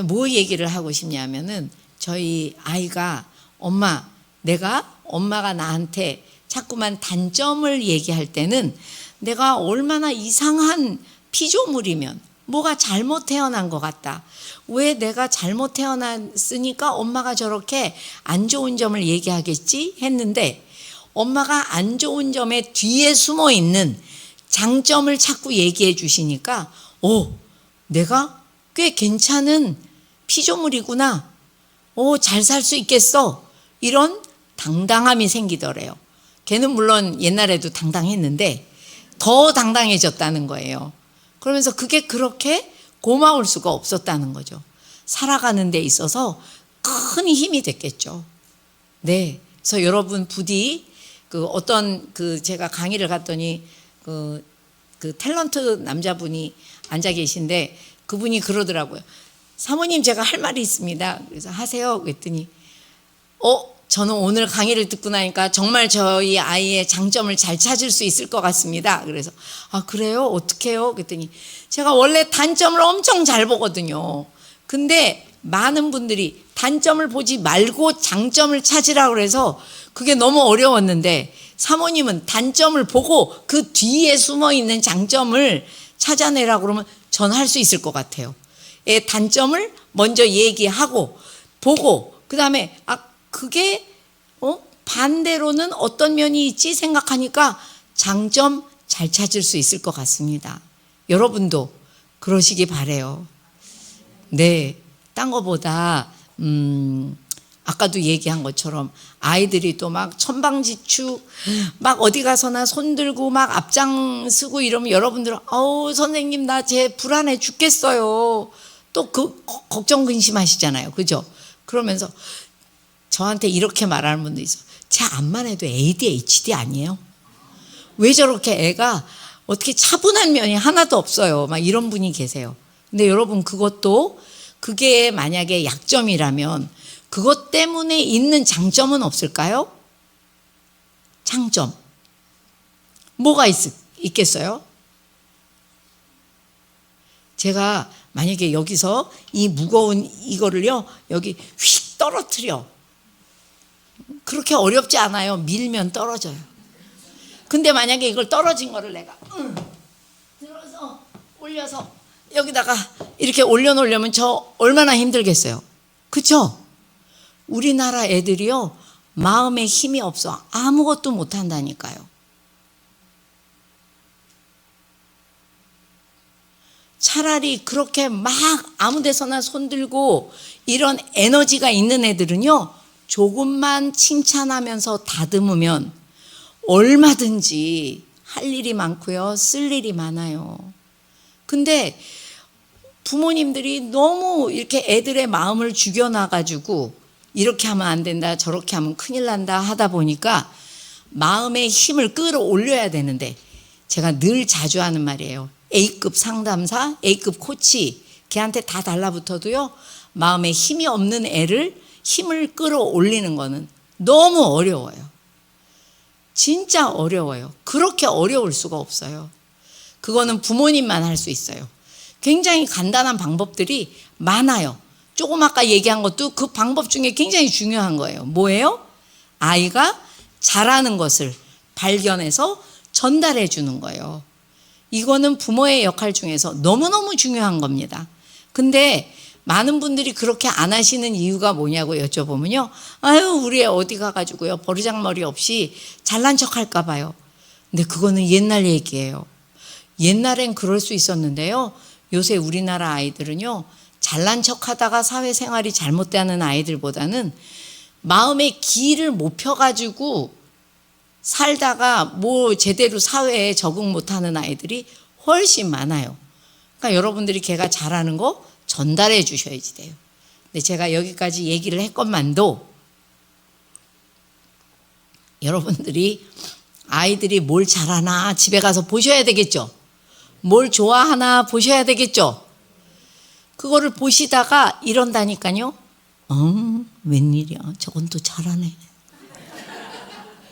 뭐 얘기를 하고 싶냐면은, 저희 아이가 엄마가 나한테 자꾸만 단점을 얘기할 때는 내가 얼마나 이상한 피조물이면, 뭐가 잘못 태어난 것 같다, 왜 내가 잘못 태어났으니까 엄마가 저렇게 안 좋은 점을 얘기하겠지 했는데, 엄마가 안 좋은 점의 뒤에 숨어 있는 장점을 자꾸 얘기해 주시니까 내가 꽤 괜찮은 피조물이구나, 잘 살 수 있겠어, 이런 당당함이 생기더래요. 걔는 물론 옛날에도 당당했는데 더 당당해졌다는 거예요. 그러면서 그게 그렇게 고마울 수가 없었다는 거죠. 살아가는 데 있어서 큰 힘이 됐겠죠. 네. 그래서 여러분 부디 제가 강의를 갔더니 그 탤런트 남자분이 앉아 계신데, 그분이 그러더라고요. 사모님, 제가 할 말이 있습니다. 그래서 하세요. 그랬더니 저는 오늘 강의를 듣고 나니까 정말 저희 아이의 장점을 잘 찾을 수 있을 것 같습니다. 그래서 그래요? 어떻게 해요? 그랬더니 제가 원래 단점을 엄청 잘 보거든요. 근데 많은 분들이 단점을 보지 말고 장점을 찾으라고 그래서 그게 너무 어려웠는데, 사모님은 단점을 보고 그 뒤에 숨어있는 장점을 찾아내라고 그러면 전 할 수 있을 것 같아요. 단점을 먼저 얘기하고 보고, 그 다음에 그게 반대로는 어떤 면이 있지 생각하니까 장점 잘 찾을 수 있을 것 같습니다. 여러분도 그러시기 바라요. 네, 딴 거보다 아까도 얘기한 것처럼 아이들이 또 막 천방지축 막 어디 가서나 손들고 막 앞장서고 이러면 여러분들은 선생님 나 쟤 불안해 죽겠어요, 또 걱정 근심하시잖아요. 그죠? 그러면서 저한테 이렇게 말하는 분도 있어. 제 앞만 해도 ADHD 아니에요? 왜 저렇게 애가 어떻게 차분한 면이 하나도 없어요, 막 이런 분이 계세요. 근데 여러분, 그게 만약에 약점이라면 그것 때문에 있는 장점은 없을까요? 장점 뭐가 있겠어요? 제가 만약에 여기서 이 무거운 이거를요 여기 휙 떨어뜨려, 그렇게 어렵지 않아요. 밀면 떨어져요. 근데 만약에 이걸 떨어진 거를 내가 들어서 올려서 여기다가 이렇게 올려놓으려면 저 얼마나 힘들겠어요. 그쵸? 우리나라 애들이요 마음에 힘이 없어 아무것도 못한다니까요. 차라리 그렇게 막 아무 데서나 손들고 이런 에너지가 있는 애들은요 조금만 칭찬하면서 다듬으면 얼마든지 할 일이 많고요, 쓸 일이 많아요. 근데 부모님들이 너무 이렇게 애들의 마음을 죽여놔가지고 이렇게 하면 안 된다, 저렇게 하면 큰일 난다 하다 보니까 마음의 힘을 끌어올려야 되는데, 제가 늘 자주 하는 말이에요. A급 상담사, A급 코치, 걔한테 다 달라붙어도요, 마음에 힘이 없는 애를 힘을 끌어올리는 거는 너무 어려워요. 진짜 어려워요. 그렇게 어려울 수가 없어요. 그거는 부모님만 할 수 있어요. 굉장히 간단한 방법들이 많아요. 조금 아까 얘기한 것도 그 방법 중에 굉장히 중요한 거예요. 뭐예요? 아이가 잘하는 것을 발견해서 전달해 주는 거예요. 이거는 부모의 역할 중에서 너무너무 중요한 겁니다. 근데 많은 분들이 그렇게 안 하시는 이유가 뭐냐고 여쭤보면요, 아유, 우리 애 어디 가가지고요, 버르장머리 없이 잘난 척 할까 봐요. 근데 그거는 옛날 얘기예요. 옛날엔 그럴 수 있었는데요, 요새 우리나라 아이들은요, 잘난 척 하다가 사회생활이 잘못되는 아이들보다는 마음의 길을 못 펴가지고 살다가 뭐 제대로 사회에 적응 못하는 아이들이 훨씬 많아요. 그러니까 여러분들이 걔가 잘하는 거 전달해 주셔야지 돼요. 근데 제가 여기까지 얘기를 했건만도 여러분들이 아이들이 뭘 잘하나 집에 가서 보셔야 되겠죠. 뭘 좋아하나 보셔야 되겠죠. 그거를 보시다가 이런다니까요. 웬일이야, 저건 또 잘하네.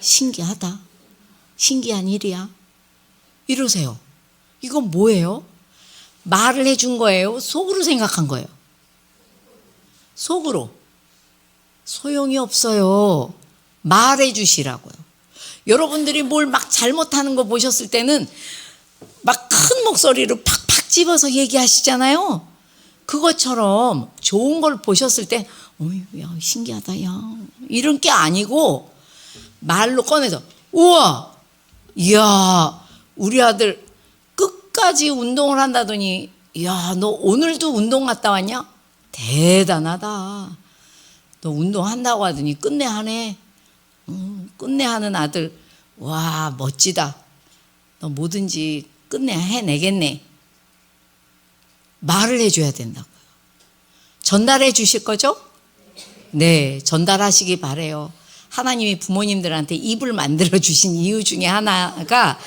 신기하다. 신기한 일이야. 이러세요. 이건 뭐예요? 말을 해준 거예요? 속으로 생각한 거예요? 속으로. 소용이 없어요. 말해 주시라고요. 여러분들이 뭘 막 잘못하는 거 보셨을 때는 막 큰 목소리로 팍팍 집어서 얘기하시잖아요. 그것처럼 좋은 걸 보셨을 때, 야, 신기하다, 야, 이런 게 아니고 말로 꺼내서, 우와, 이야, 우리 아들 끝까지 운동을 한다더니, 야, 너 오늘도 운동 갔다 왔냐? 대단하다. 너 운동한다고 하더니 끝내 하네. 끝내 하는 아들, 와, 멋지다. 너 뭐든지 끝내 해내겠네. 말을 해줘야 된다고요. 전달해 주실 거죠? 네, 전달하시기 바래요. 하나님이 부모님들한테 입을 만들어 주신 이유 중에 하나가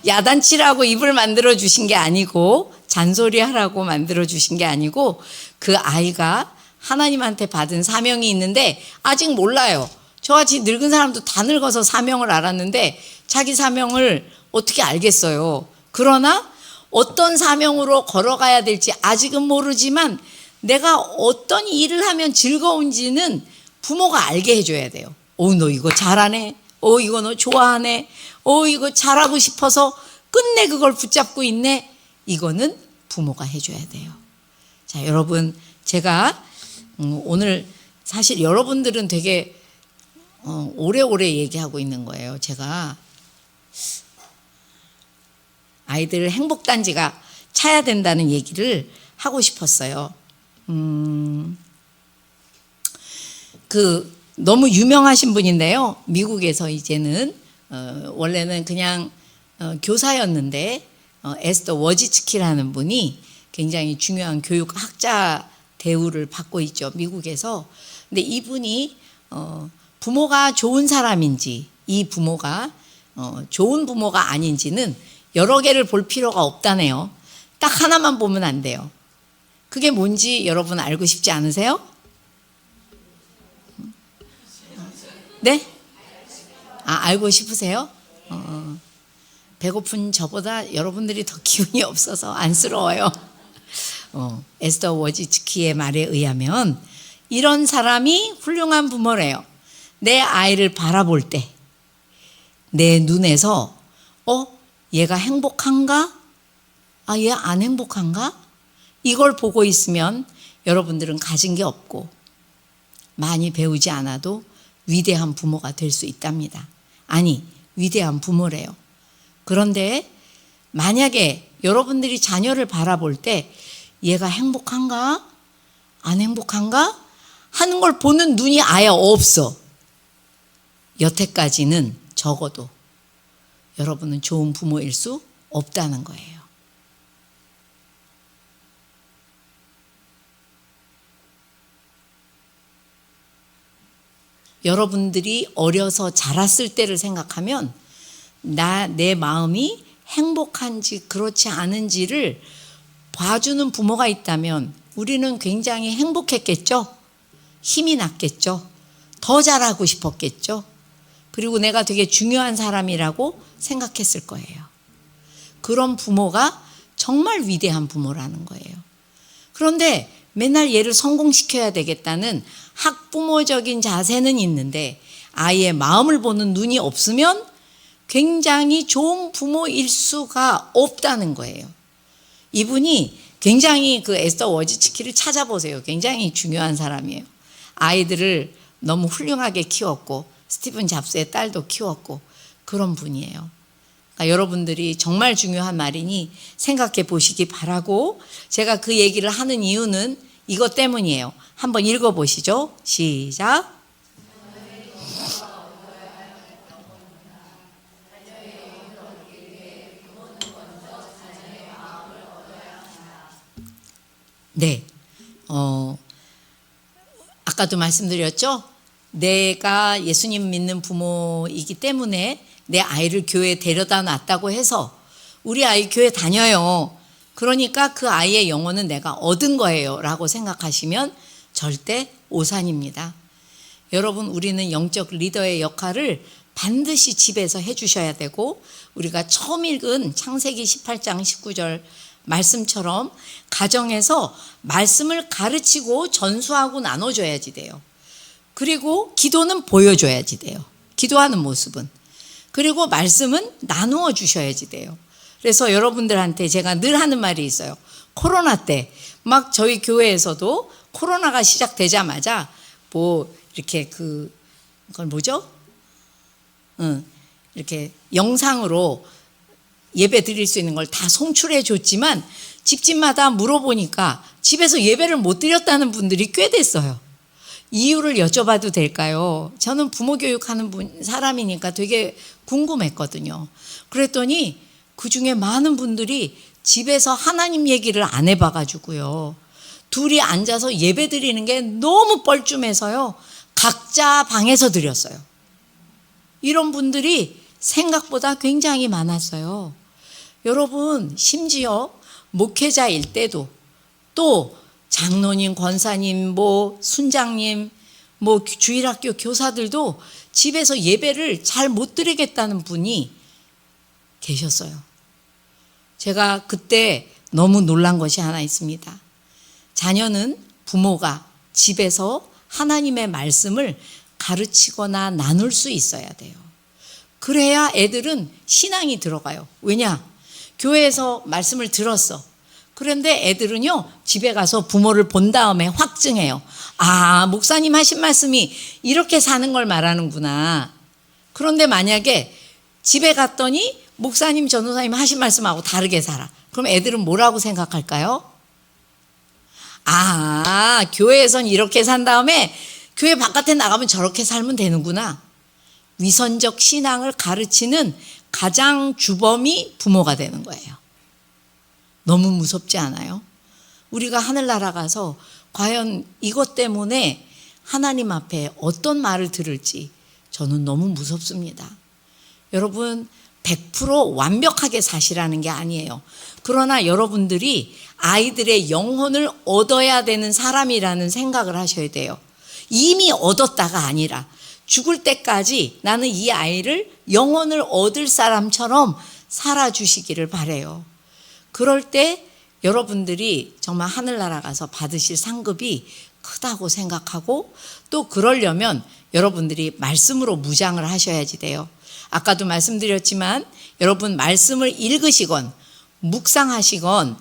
야단치라고 입을 만들어 주신 게 아니고, 잔소리하라고 만들어 주신 게 아니고, 그 아이가 하나님한테 받은 사명이 있는데 아직 몰라요. 저같이 늙은 사람도 다 늙어서 사명을 알았는데 자기 사명을 어떻게 알겠어요. 그러나 어떤 사명으로 걸어가야 될지 아직은 모르지만 내가 어떤 일을 하면 즐거운지는 부모가 알게 해줘야 돼요. 너 이거 잘하네. 이거 너 좋아하네. 이거 잘하고 싶어서 끝내 그걸 붙잡고 있네. 이거는 부모가 해줘야 돼요. 자, 여러분, 제가 오늘 사실 여러분들은 되게 오래오래 얘기하고 있는 거예요. 제가 아이들 행복단지가 차야 된다는 얘기를 하고 싶었어요. 너무 유명하신 분인데요. 미국에서 이제는 원래는 그냥 교사였는데 에스더 워지츠키라는 분이 굉장히 중요한 교육학자 대우를 받고 있죠, 미국에서. 근데 이분이 부모가 좋은 사람인지, 이 부모가 좋은 부모가 아닌지는 여러 개를 볼 필요가 없다네요. 딱 하나만 보면 안 돼요. 그게 뭔지 여러분 알고 싶지 않으세요? 네? 알고 싶으세요? 배고픈 저보다 여러분들이 더 기운이 없어서 안쓰러워요. 에스더 워지츠키의 말에 의하면 이런 사람이 훌륭한 부모래요. 내 아이를 바라볼 때 내 눈에서 얘가 행복한가? 얘 안 행복한가? 이걸 보고 있으면 여러분들은 가진 게 없고 많이 배우지 않아도 위대한 부모가 될 수 있답니다. 아니, 위대한 부모래요. 그런데 만약에 여러분들이 자녀를 바라볼 때 얘가 행복한가? 안 행복한가? 하는 걸 보는 눈이 아예 없어. 여태까지는 적어도 여러분은 좋은 부모일 수 없다는 거예요. 여러분들이 어려서 자랐을 때를 생각하면 내 마음이 행복한지 그렇지 않은지를 봐주는 부모가 있다면 우리는 굉장히 행복했겠죠? 힘이 났겠죠? 더 잘하고 싶었겠죠? 그리고 내가 되게 중요한 사람이라고 생각했을 거예요. 그런 부모가 정말 위대한 부모라는 거예요. 그런데 맨날 얘를 성공시켜야 되겠다는 학부모적인 자세는 있는데 아이의 마음을 보는 눈이 없으면 굉장히 좋은 부모일 수가 없다는 거예요. 이분이 굉장히 그 에스더 워지츠키를 찾아보세요. 굉장히 중요한 사람이에요. 아이들을 너무 훌륭하게 키웠고 스티븐 잡스의 딸도 키웠고 그런 분이에요. 그러니까 여러분들이 정말 중요한 말이니 생각해 보시기 바라고, 제가 그 얘기를 하는 이유는 이것 때문이에요. 한번 읽어보시죠. 시작. 네, 아까도 말씀드렸죠? 내가 예수님 믿는 부모이기 때문에 내 아이를 교회에 데려다 놨다고 해서 우리 아이 교회 다녀요. 그러니까 그 아이의 영혼은 내가 얻은 거예요 라고 생각하시면 절대 오산입니다. 여러분, 우리는 영적 리더의 역할을 반드시 집에서 해주셔야 되고, 우리가 처음 읽은 창세기 18장 19절 말씀처럼 가정에서 말씀을 가르치고 전수하고 나눠줘야지 돼요. 그리고 기도는 보여줘야지 돼요. 기도하는 모습은. 그리고 말씀은 나누어 주셔야지 돼요. 그래서 여러분들한테 제가 늘 하는 말이 있어요. 코로나 때 막 저희 교회에서도 코로나가 시작되자마자 뭐 이렇게 그걸 뭐죠? 이렇게 영상으로 예배 드릴 수 있는 걸 다 송출해 줬지만 집집마다 물어보니까 집에서 예배를 못 드렸다는 분들이 꽤 됐어요. 이유를 여쭤봐도 될까요? 저는 부모 교육하는 사람이니까 되게 궁금했거든요. 그랬더니 그중에 많은 분들이 집에서 하나님 얘기를 안 해봐가지고요, 둘이 앉아서 예배 드리는 게 너무 뻘쭘해서요, 각자 방에서 드렸어요. 이런 분들이 생각보다 굉장히 많았어요. 여러분, 심지어 목회자일 때도, 또 장로님, 권사님, 뭐 순장님, 뭐 주일학교 교사들도 집에서 예배를 잘 못 드리겠다는 분이 계셨어요. 제가 그때 너무 놀란 것이 하나 있습니다. 자녀는 부모가 집에서 하나님의 말씀을 가르치거나 나눌 수 있어야 돼요. 그래야 애들은 신앙이 들어가요. 왜냐? 교회에서 말씀을 들었어. 그런데 애들은요, 집에 가서 부모를 본 다음에 확증해요. 아, 목사님 하신 말씀이 이렇게 사는 걸 말하는구나. 그런데 만약에 집에 갔더니 목사님, 전도사님 하신 말씀하고 다르게 살아. 그럼 애들은 뭐라고 생각할까요? 아, 교회에선 이렇게 산 다음에 교회 바깥에 나가면 저렇게 살면 되는구나. 위선적 신앙을 가르치는 가장 주범이 부모가 되는 거예요. 너무 무섭지 않아요? 우리가 하늘나라 가서 과연 이것 때문에 하나님 앞에 어떤 말을 들을지 저는 너무 무섭습니다. 여러분, 100% 완벽하게 사시라는 게 아니에요. 그러나 여러분들이 아이들의 영혼을 얻어야 되는 사람이라는 생각을 하셔야 돼요. 이미 얻었다가 아니라 죽을 때까지 나는 이 아이를 영혼을 얻을 사람처럼 살아주시기를 바라요. 그럴 때 여러분들이 정말 하늘나라 가서 받으실 상급이 크다고 생각하고, 또 그러려면 여러분들이 말씀으로 무장을 하셔야지 돼요. 아까도 말씀드렸지만 여러분, 말씀을 읽으시건 묵상하시건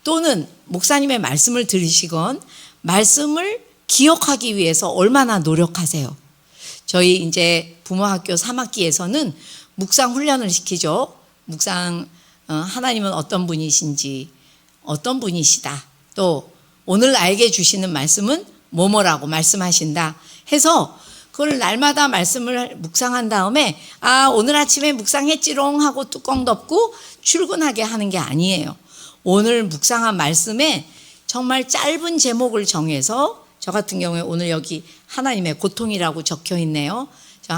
또는 목사님의 말씀을 들으시건 말씀을 기억하기 위해서 얼마나 노력하세요. 저희 이제 부모학교 3학기에서는 묵상 훈련을 시키죠. 묵상, 하나님은 어떤 분이신지, 어떤 분이시다, 또 오늘 나에게 주시는 말씀은 뭐뭐라고 말씀하신다 해서 그걸 날마다 말씀을 묵상한 다음에 오늘 아침에 묵상했지롱 하고 뚜껑 덮고 출근하게 하는 게 아니에요. 오늘 묵상한 말씀에 정말 짧은 제목을 정해서 저 같은 경우에 오늘 여기 하나님의 고통이라고 적혀 있네요. 저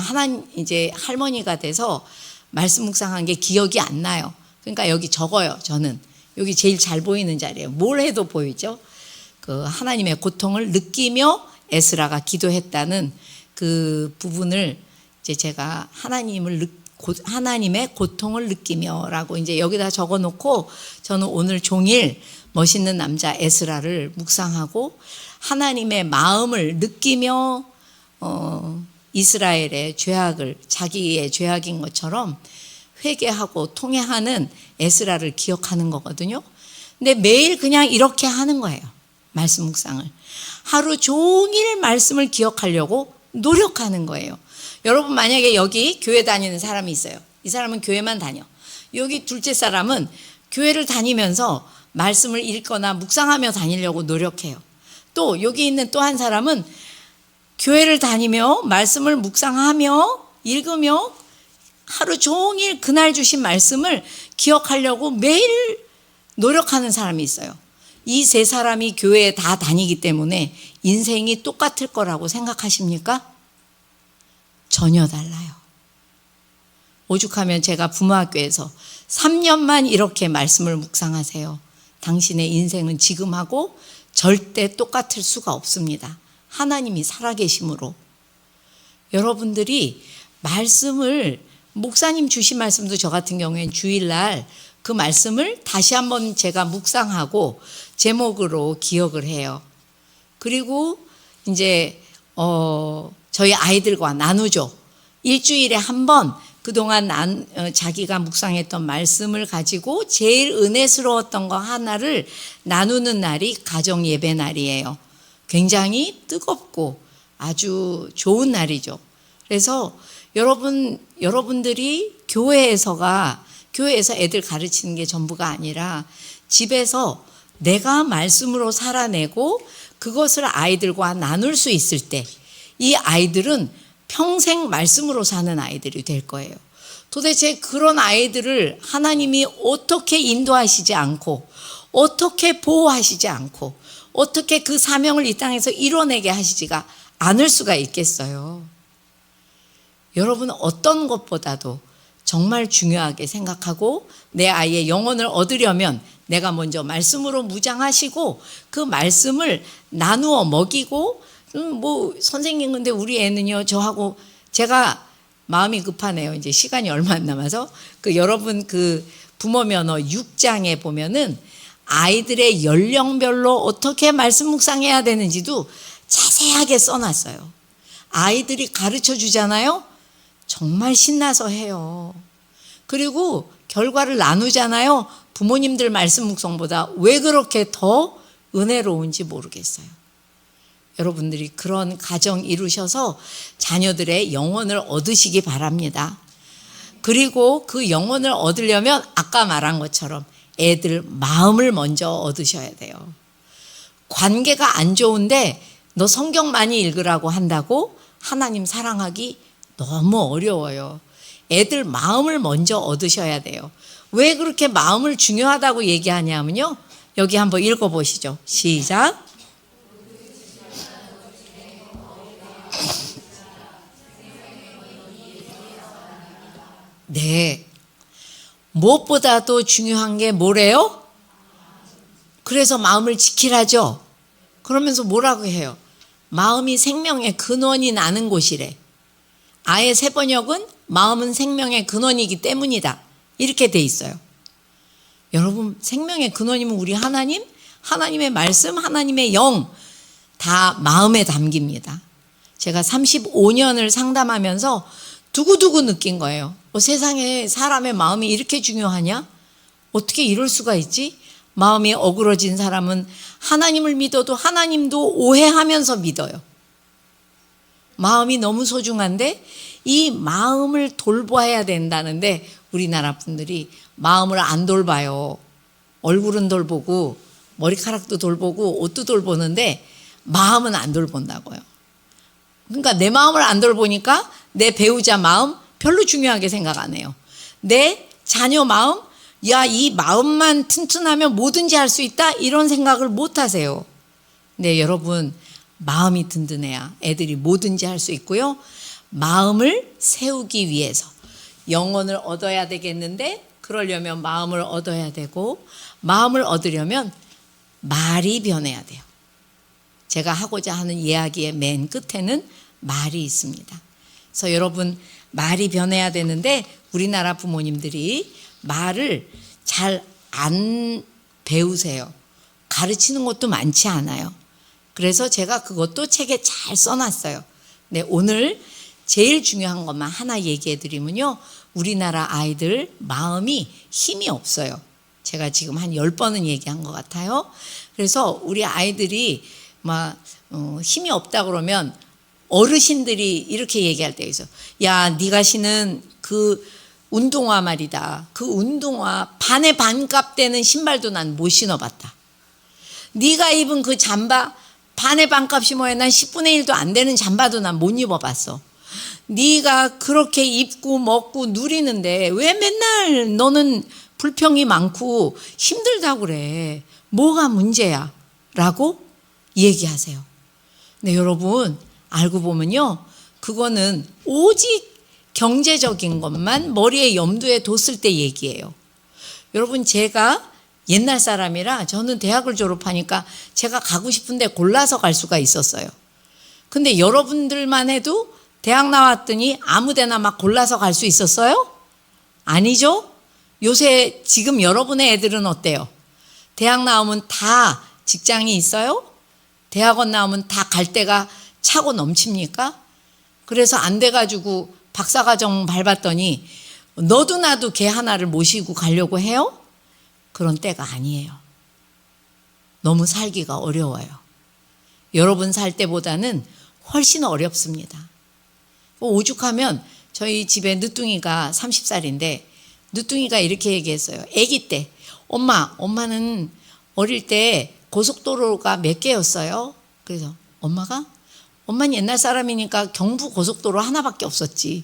이제 할머니가 돼서 말씀 묵상한 게 기억이 안 나요. 그러니까 여기 적어요. 저는 여기 제일 잘 보이는 자리예요. 뭘 해도 보이죠. 그 하나님의 고통을 느끼며 에스라가 기도했다는 그 부분을 이제 제가 하나님의 고통을 느끼며라고 이제 여기다 적어놓고 저는 오늘 종일 멋있는 남자 에스라를 묵상하고 하나님의 마음을 느끼며 이스라엘의 죄악을 자기의 죄악인 것처럼 회개하고 통회하는 에스라를 기억하는 거거든요. 근데 매일 그냥 이렇게 하는 거예요. 말씀 묵상을. 하루 종일 말씀을 기억하려고 노력하는 거예요. 여러분 만약에 여기 교회 다니는 사람이 있어요. 이 사람은 교회만 다녀. 여기 둘째 사람은 교회를 다니면서 말씀을 읽거나 묵상하며 다니려고 노력해요. 또 여기 있는 또 한 사람은 교회를 다니며 말씀을 묵상하며 읽으며 하루 종일 그날 주신 말씀을 기억하려고 매일 노력하는 사람이 있어요. 이 세 사람이 교회에 다 다니기 때문에 인생이 똑같을 거라고 생각하십니까? 전혀 달라요. 오죽하면 제가 부모학교에서 3년만 이렇게 말씀을 묵상하세요. 당신의 인생은 지금하고 절대 똑같을 수가 없습니다. 하나님이 살아계심으로. 여러분들이 말씀을 목사님 주신 말씀도 저 같은 경우에는 주일날 그 말씀을 다시 한번 제가 묵상하고 제목으로 기억을 해요. 그리고 이제 저희 아이들과 나누죠. 일주일에 한 번 그동안 자기가 묵상했던 말씀을 가지고 제일 은혜스러웠던 거 하나를 나누는 날이 가정 예배 날이에요. 굉장히 뜨겁고 아주 좋은 날이죠. 그래서 여러분들이 교회에서 애들 가르치는 게 전부가 아니라 집에서 내가 말씀으로 살아내고 그것을 아이들과 나눌 수 있을 때 이 아이들은 평생 말씀으로 사는 아이들이 될 거예요. 도대체 그런 아이들을 하나님이 어떻게 인도하시지 않고 어떻게 보호하시지 않고 어떻게 그 사명을 이 땅에서 이뤄내게 하시지가 않을 수가 있겠어요. 여러분 어떤 것보다도 정말 중요하게 생각하고 내 아이의 영혼을 얻으려면 내가 먼저 말씀으로 무장하시고 그 말씀을 나누어 먹이고 선생님 근데 우리 애는요 저하고 제가 마음이 급하네요. 이제 시간이 얼마 안 남아서 여러분 부모 면허 6장에 보면은 아이들의 연령별로 어떻게 말씀 묵상해야 되는지도 자세하게 써놨어요. 아이들이 가르쳐 주잖아요. 정말 신나서 해요. 그리고 결과를 나누잖아요. 부모님들 말씀 묵상보다 왜 그렇게 더 은혜로운지 모르겠어요. 여러분들이 그런 가정 이루셔서 자녀들의 영혼을 얻으시기 바랍니다. 그리고 그 영혼을 얻으려면 아까 말한 것처럼 애들 마음을 먼저 얻으셔야 돼요. 관계가 안 좋은데 너 성경 많이 읽으라고 한다고 하나님 사랑하기 너무 어려워요. 애들 마음을 먼저 얻으셔야 돼요. 왜 그렇게 마음을 중요하다고 얘기하냐면요. 여기 한번 읽어보시죠. 시작. 네. 무엇보다도 중요한 게 뭐래요? 그래서 마음을 지키라죠. 그러면서 뭐라고 해요? 마음이 생명의 근원이 나는 곳이래. 아예 새 번역은 마음은 생명의 근원이기 때문이다. 이렇게 돼 있어요. 여러분 생명의 근원이면 우리 하나님의 말씀, 하나님의 영 다 마음에 담깁니다. 제가 35년을 상담하면서 두고두고 느낀 거예요. 세상에 사람의 마음이 이렇게 중요하냐? 어떻게 이럴 수가 있지? 마음이 어그러진 사람은 하나님을 믿어도 하나님도 오해하면서 믿어요. 마음이 너무 소중한데 이 마음을 돌봐야 된다는데 우리나라 분들이 마음을 안 돌봐요. 얼굴은 돌보고 머리카락도 돌보고 옷도 돌보는데 마음은 안 돌본다고요. 그러니까 내 마음을 안 돌보니까 내 배우자 마음 별로 중요하게 생각 안 해요. 내 자녀 마음, 야, 이 마음만 튼튼하면 뭐든지 할 수 있다, 이런 생각을 못 하세요. 네, 여러분, 마음이 든든해야 애들이 뭐든지 할 수 있고요. 마음을 세우기 위해서 영혼을 얻어야 되겠는데, 그러려면 마음을 얻어야 되고, 마음을 얻으려면 말이 변해야 돼요. 제가 하고자 하는 이야기의 맨 끝에는 말이 있습니다. 그래서 여러분, 말이 변해야 되는데 우리나라 부모님들이 말을 잘 안 배우세요. 가르치는 것도 많지 않아요. 그래서 제가 그것도 책에 잘 써놨어요. 네, 오늘 제일 중요한 것만 하나 얘기해 드리면요, 우리나라 아이들 마음이 힘이 없어요. 제가 지금 한 10번은 얘기한 것 같아요. 그래서 우리 아이들이 막 힘이 없다 그러면 어르신들이 이렇게 얘기할 때가 있어요. 야, 네가 신은 그 운동화 말이다. 그 운동화 반의 반값 되는 신발도 난 못 신어봤다. 네가 입은 그 잠바 반의 반값이 뭐야? 난 10분의 1도 안 되는 잠바도 난 못 입어봤어. 네가 그렇게 입고 먹고 누리는데 왜 맨날 너는 불평이 많고 힘들다고 그래? 뭐가 문제야? 라고 얘기하세요. 네, 여러분, 알고 보면요, 그거는 오직 경제적인 것만 머리에 염두에 뒀을 때 얘기예요. 여러분, 제가 옛날 사람이라 저는 대학을 졸업하니까 제가 가고 싶은데 골라서 갈 수가 있었어요. 근데 여러분들만 해도 대학 나왔더니 아무 데나 막 골라서 갈 수 있었어요? 아니죠? 요새 지금 여러분의 애들은 어때요? 대학 나오면 다 직장이 있어요? 대학원 나오면 다 갈 데가 차고 넘칩니까? 그래서 안 돼가지고 박사과정 밟았더니 너도 나도 걔 하나를 모시고 가려고 해요? 그런 때가 아니에요. 너무 살기가 어려워요. 여러분 살 때보다는 훨씬 어렵습니다. 오죽하면 저희 집에 늦둥이가 30살인데 늦둥이가 이렇게 얘기했어요. 아기 때, 엄마는 어릴 때 고속도로가 몇 개였어요? 그래서 엄마는 옛날 사람이니까 경부 고속도로 하나밖에 없었지.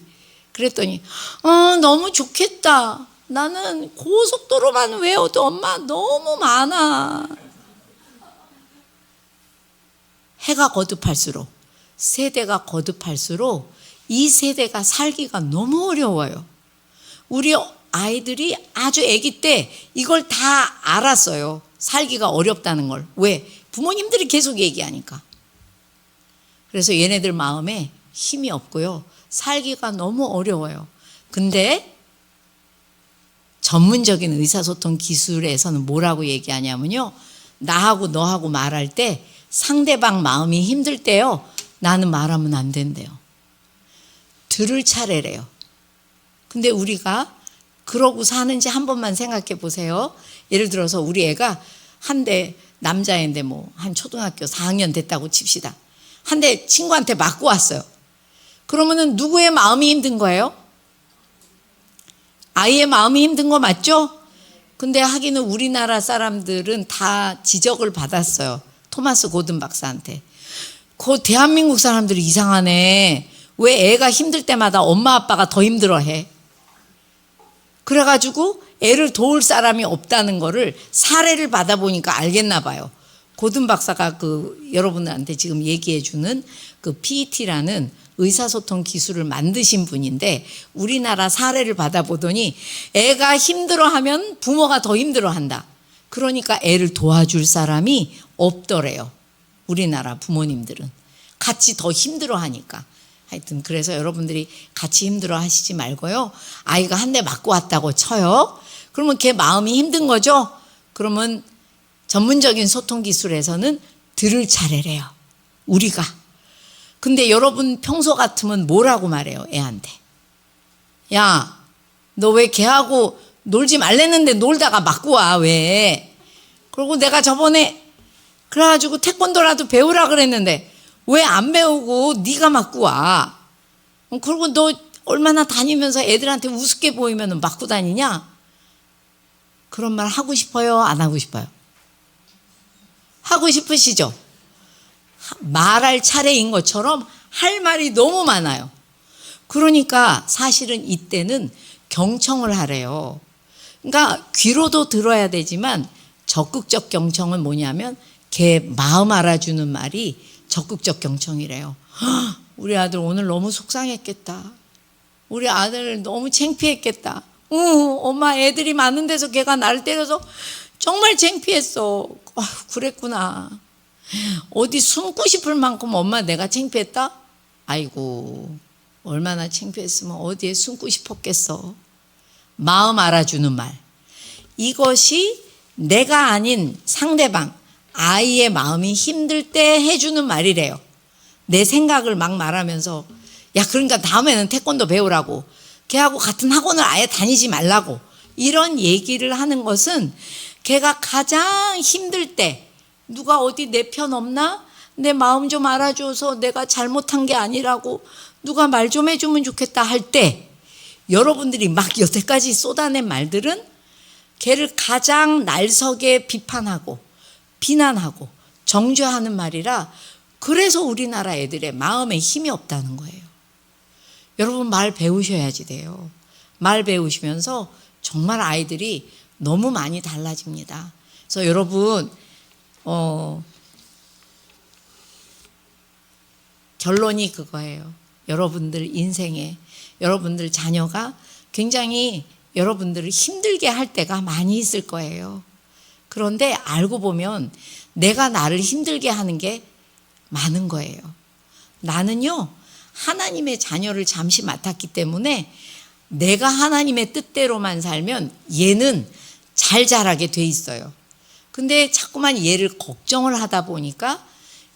그랬더니 너무 좋겠다. 나는 고속도로만 외워도 엄마 너무 많아. 해가 거듭할수록, 세대가 거듭할수록 이 세대가 살기가 너무 어려워요. 우리 아이들이 아주 아기 때 이걸 다 알았어요. 살기가 어렵다는 걸. 왜? 부모님들이 계속 얘기하니까. 그래서 얘네들 마음에 힘이 없고요. 살기가 너무 어려워요. 근데 전문적인 의사소통 기술에서는 뭐라고 얘기하냐면요, 나하고 너하고 말할 때 상대방 마음이 힘들 때요, 나는 말하면 안 된대요. 들을 차례래요. 근데 우리가 그러고 사는지 한 번만 생각해 보세요. 예를 들어서 우리 애가 한대, 남자애인데 뭐 한 초등학교 4학년 됐다고 칩시다. 한대 친구한테 맞고 왔어요. 그러면은 누구의 마음이 힘든 거예요? 아이의 마음이 힘든 거 맞죠? 근데 하기는 우리나라 사람들은 다 지적을 받았어요. 토마스 고든 박사한테. 그 대한민국 사람들이 이상하네. 왜 애가 힘들 때마다 엄마 아빠가 더 힘들어해? 그래가지고 애를 도울 사람이 없다는 거를 사례를 받아보니까 알겠나 봐요. 고든 박사가 여러분들한테 지금 얘기해 주는 그 PET라는 의사소통 기술을 만드신 분인데, 우리나라 사례를 받아보더니 애가 힘들어하면 부모가 더 힘들어한다. 그러니까 애를 도와줄 사람이 없더래요. 우리나라 부모님들은 같이 더 힘들어하니까. 하여튼 그래서 여러분들이 같이 힘들어 하시지 말고요, 아이가 한 대 맞고 왔다고 쳐요. 그러면 걔 마음이 힘든 거죠. 그러면 전문적인 소통 기술에서는 들을 차례래요, 우리가. 근데 여러분 평소 같으면 뭐라고 말해요, 애한테? 야, 너 왜 걔하고 놀지 말랬는데 놀다가 맞고 와, 왜? 그리고 내가 저번에 그래가지고 태권도라도 배우라 그랬는데 왜 안 배우고 네가 맞고 와? 그리고 너 얼마나 다니면서 애들한테 우습게 보이면 맞고 다니냐? 그런 말 하고 싶어요? 안 하고 싶어요? 하고 싶으시죠? 말할 차례인 것처럼 할 말이 너무 많아요. 그러니까 사실은 이때는 경청을 하래요. 그러니까 귀로도 들어야 되지만 적극적 경청은 뭐냐면 걔 마음 알아주는 말이 적극적 경청이래요. 우리 아들 오늘 너무 속상했겠다. 우리 아들 너무 창피했겠다. 엄마 애들이 많은 데서 걔가 나를 때려서 정말 창피했어. 그랬구나. 어디 숨고 싶을 만큼 엄마 내가 창피했다? 아이고 얼마나 창피했으면 어디에 숨고 싶었겠어. 마음 알아주는 말. 이것이 내가 아닌 상대방, 아이의 마음이 힘들 때 해주는 말이래요. 내 생각을 막 말하면서 야 그러니까 다음에는 태권도 배우라고, 걔하고 같은 학원을 아예 다니지 말라고, 이런 얘기를 하는 것은 걔가 가장 힘들 때 누가 어디 내 편 없나? 내 마음 좀 알아줘서 내가 잘못한 게 아니라고 누가 말 좀 해주면 좋겠다 할 때 여러분들이 막 여태까지 쏟아낸 말들은 걔를 가장 날석에 비판하고 비난하고 정죄하는 말이라, 그래서 우리나라 애들의 마음에 힘이 없다는 거예요. 여러분 말 배우셔야지 돼요. 말 배우시면서 정말 아이들이 너무 많이 달라집니다. 그래서 여러분 결론이 그거예요. 여러분들 인생에 여러분들 자녀가 굉장히 여러분들을 힘들게 할 때가 많이 있을 거예요. 그런데 알고 보면 내가 나를 힘들게 하는 게 많은 거예요. 나는요 하나님의 자녀를 잠시 맡았기 때문에 내가 하나님의 뜻대로만 살면 얘는 잘 자라게 돼 있어요. 근데 자꾸만 얘를 걱정을 하다 보니까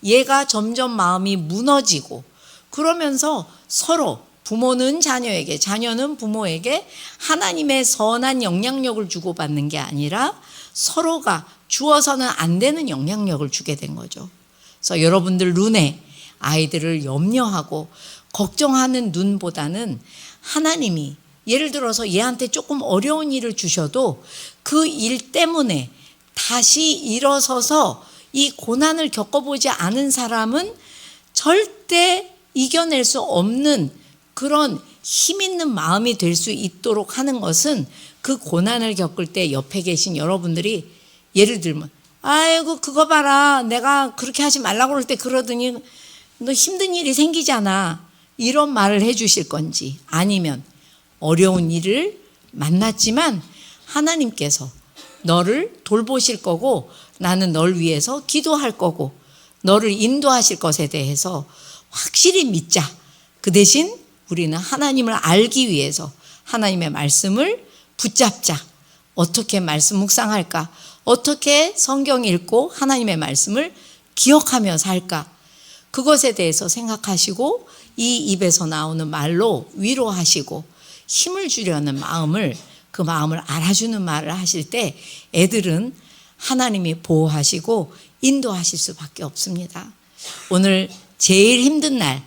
얘가 점점 마음이 무너지고, 그러면서 서로 부모는 자녀에게, 자녀는 부모에게 하나님의 선한 영향력을 주고받는 게 아니라 서로가 주어서는 안 되는 영향력을 주게 된 거죠. 그래서 여러분들 눈에 아이들을 염려하고 걱정하는 눈보다는 하나님이 예를 들어서 얘한테 조금 어려운 일을 주셔도 그 일 때문에 다시 일어서서 이 고난을 겪어보지 않은 사람은 절대 이겨낼 수 없는 그런 힘 있는 마음이 될 수 있도록 하는 것은 그 고난을 겪을 때 옆에 계신 여러분들이 예를 들면 아이고 그거 봐라 내가 그렇게 하지 말라고 그럴 때 그러더니 너 힘든 일이 생기잖아, 이런 말을 해 주실 건지, 아니면 어려운 일을 만났지만 하나님께서 너를 돌보실 거고 나는 널 위해서 기도할 거고 너를 인도하실 것에 대해서 확실히 믿자. 그 대신 우리는 하나님을 알기 위해서 하나님의 말씀을 붙잡자. 어떻게 말씀 묵상할까? 어떻게 성경 읽고 하나님의 말씀을 기억하며 살까? 그것에 대해서 생각하시고 이 입에서 나오는 말로 위로하시고 힘을 주려는 마음을, 그 마음을 알아주는 말을 하실 때 애들은 하나님이 보호하시고 인도하실 수밖에 없습니다. 오늘 제일 힘든 날,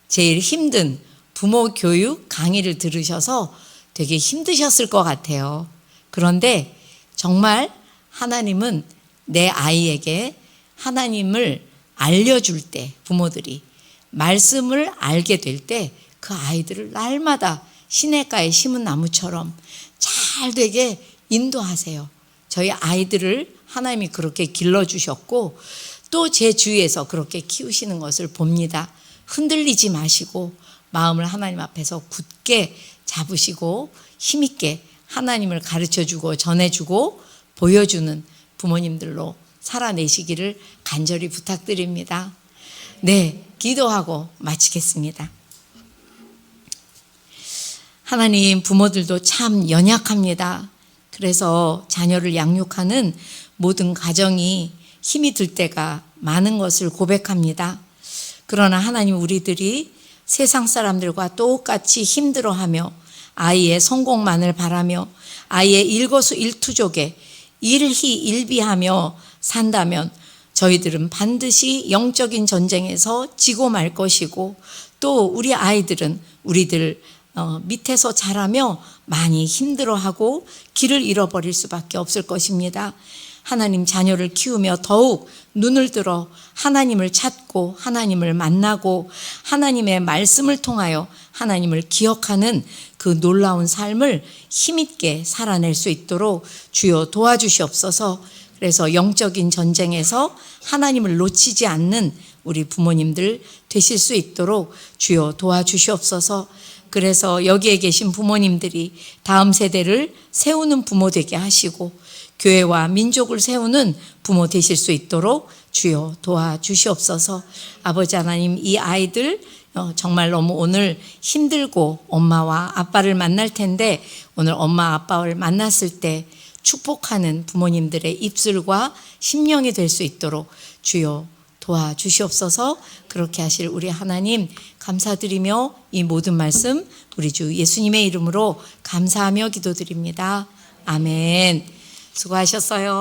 제일 힘든 부모 교육 강의를 들으셔서 되게 힘드셨을 것 같아요. 그런데 정말 하나님은 내 아이에게 하나님을 알려줄 때, 부모들이 말씀을 알게 될 때 그 아이들을 날마다 시냇가에 심은 나무처럼 잘 되게 인도하세요. 저희 아이들을 하나님이 그렇게 길러주셨고 또 제 주위에서 그렇게 키우시는 것을 봅니다. 흔들리지 마시고 마음을 하나님 앞에서 굳게 잡으시고 힘있게 하나님을 가르쳐주고 전해주고 보여주는 부모님들로 살아내시기를 간절히 부탁드립니다. 네, 기도하고 마치겠습니다. 하나님, 부모들도 참 연약합니다. 그래서 자녀를 양육하는 모든 가정이 힘이 들 때가 많은 것을 고백합니다. 그러나 하나님, 우리들이 세상 사람들과 똑같이 힘들어하며 아이의 성공만을 바라며 아이의 일거수일투족에 일희일비하며 산다면 저희들은 반드시 영적인 전쟁에서 지고 말 것이고, 또 우리 아이들은 우리들 밑에서 자라며 많이 힘들어하고 길을 잃어버릴 수밖에 없을 것입니다. 하나님 자녀를 키우며 더욱 눈을 들어 하나님을 찾고 하나님을 만나고 하나님의 말씀을 통하여 하나님을 기억하는 그 놀라운 삶을 힘있게 살아낼 수 있도록 주여 도와주시옵소서. 그래서 영적인 전쟁에서 하나님을 놓치지 않는 우리 부모님들 되실 수 있도록 주여 도와주시옵소서. 그래서 여기에 계신 부모님들이 다음 세대를 세우는 부모 되게 하시고 교회와 민족을 세우는 부모 되실 수 있도록 주여 도와주시옵소서. 아버지 하나님, 이 아이들 정말 너무 오늘 힘들고 엄마와 아빠를 만날 텐데 오늘 엄마 아빠를 만났을 때 축복하는 부모님들의 입술과 심령이 될 수 있도록 주여 도와주시옵소서. 그렇게 하실 우리 하나님 감사드리며 이 모든 말씀 우리 주 예수님의 이름으로 감사하며 기도드립니다. 아멘. 수고하셨어요.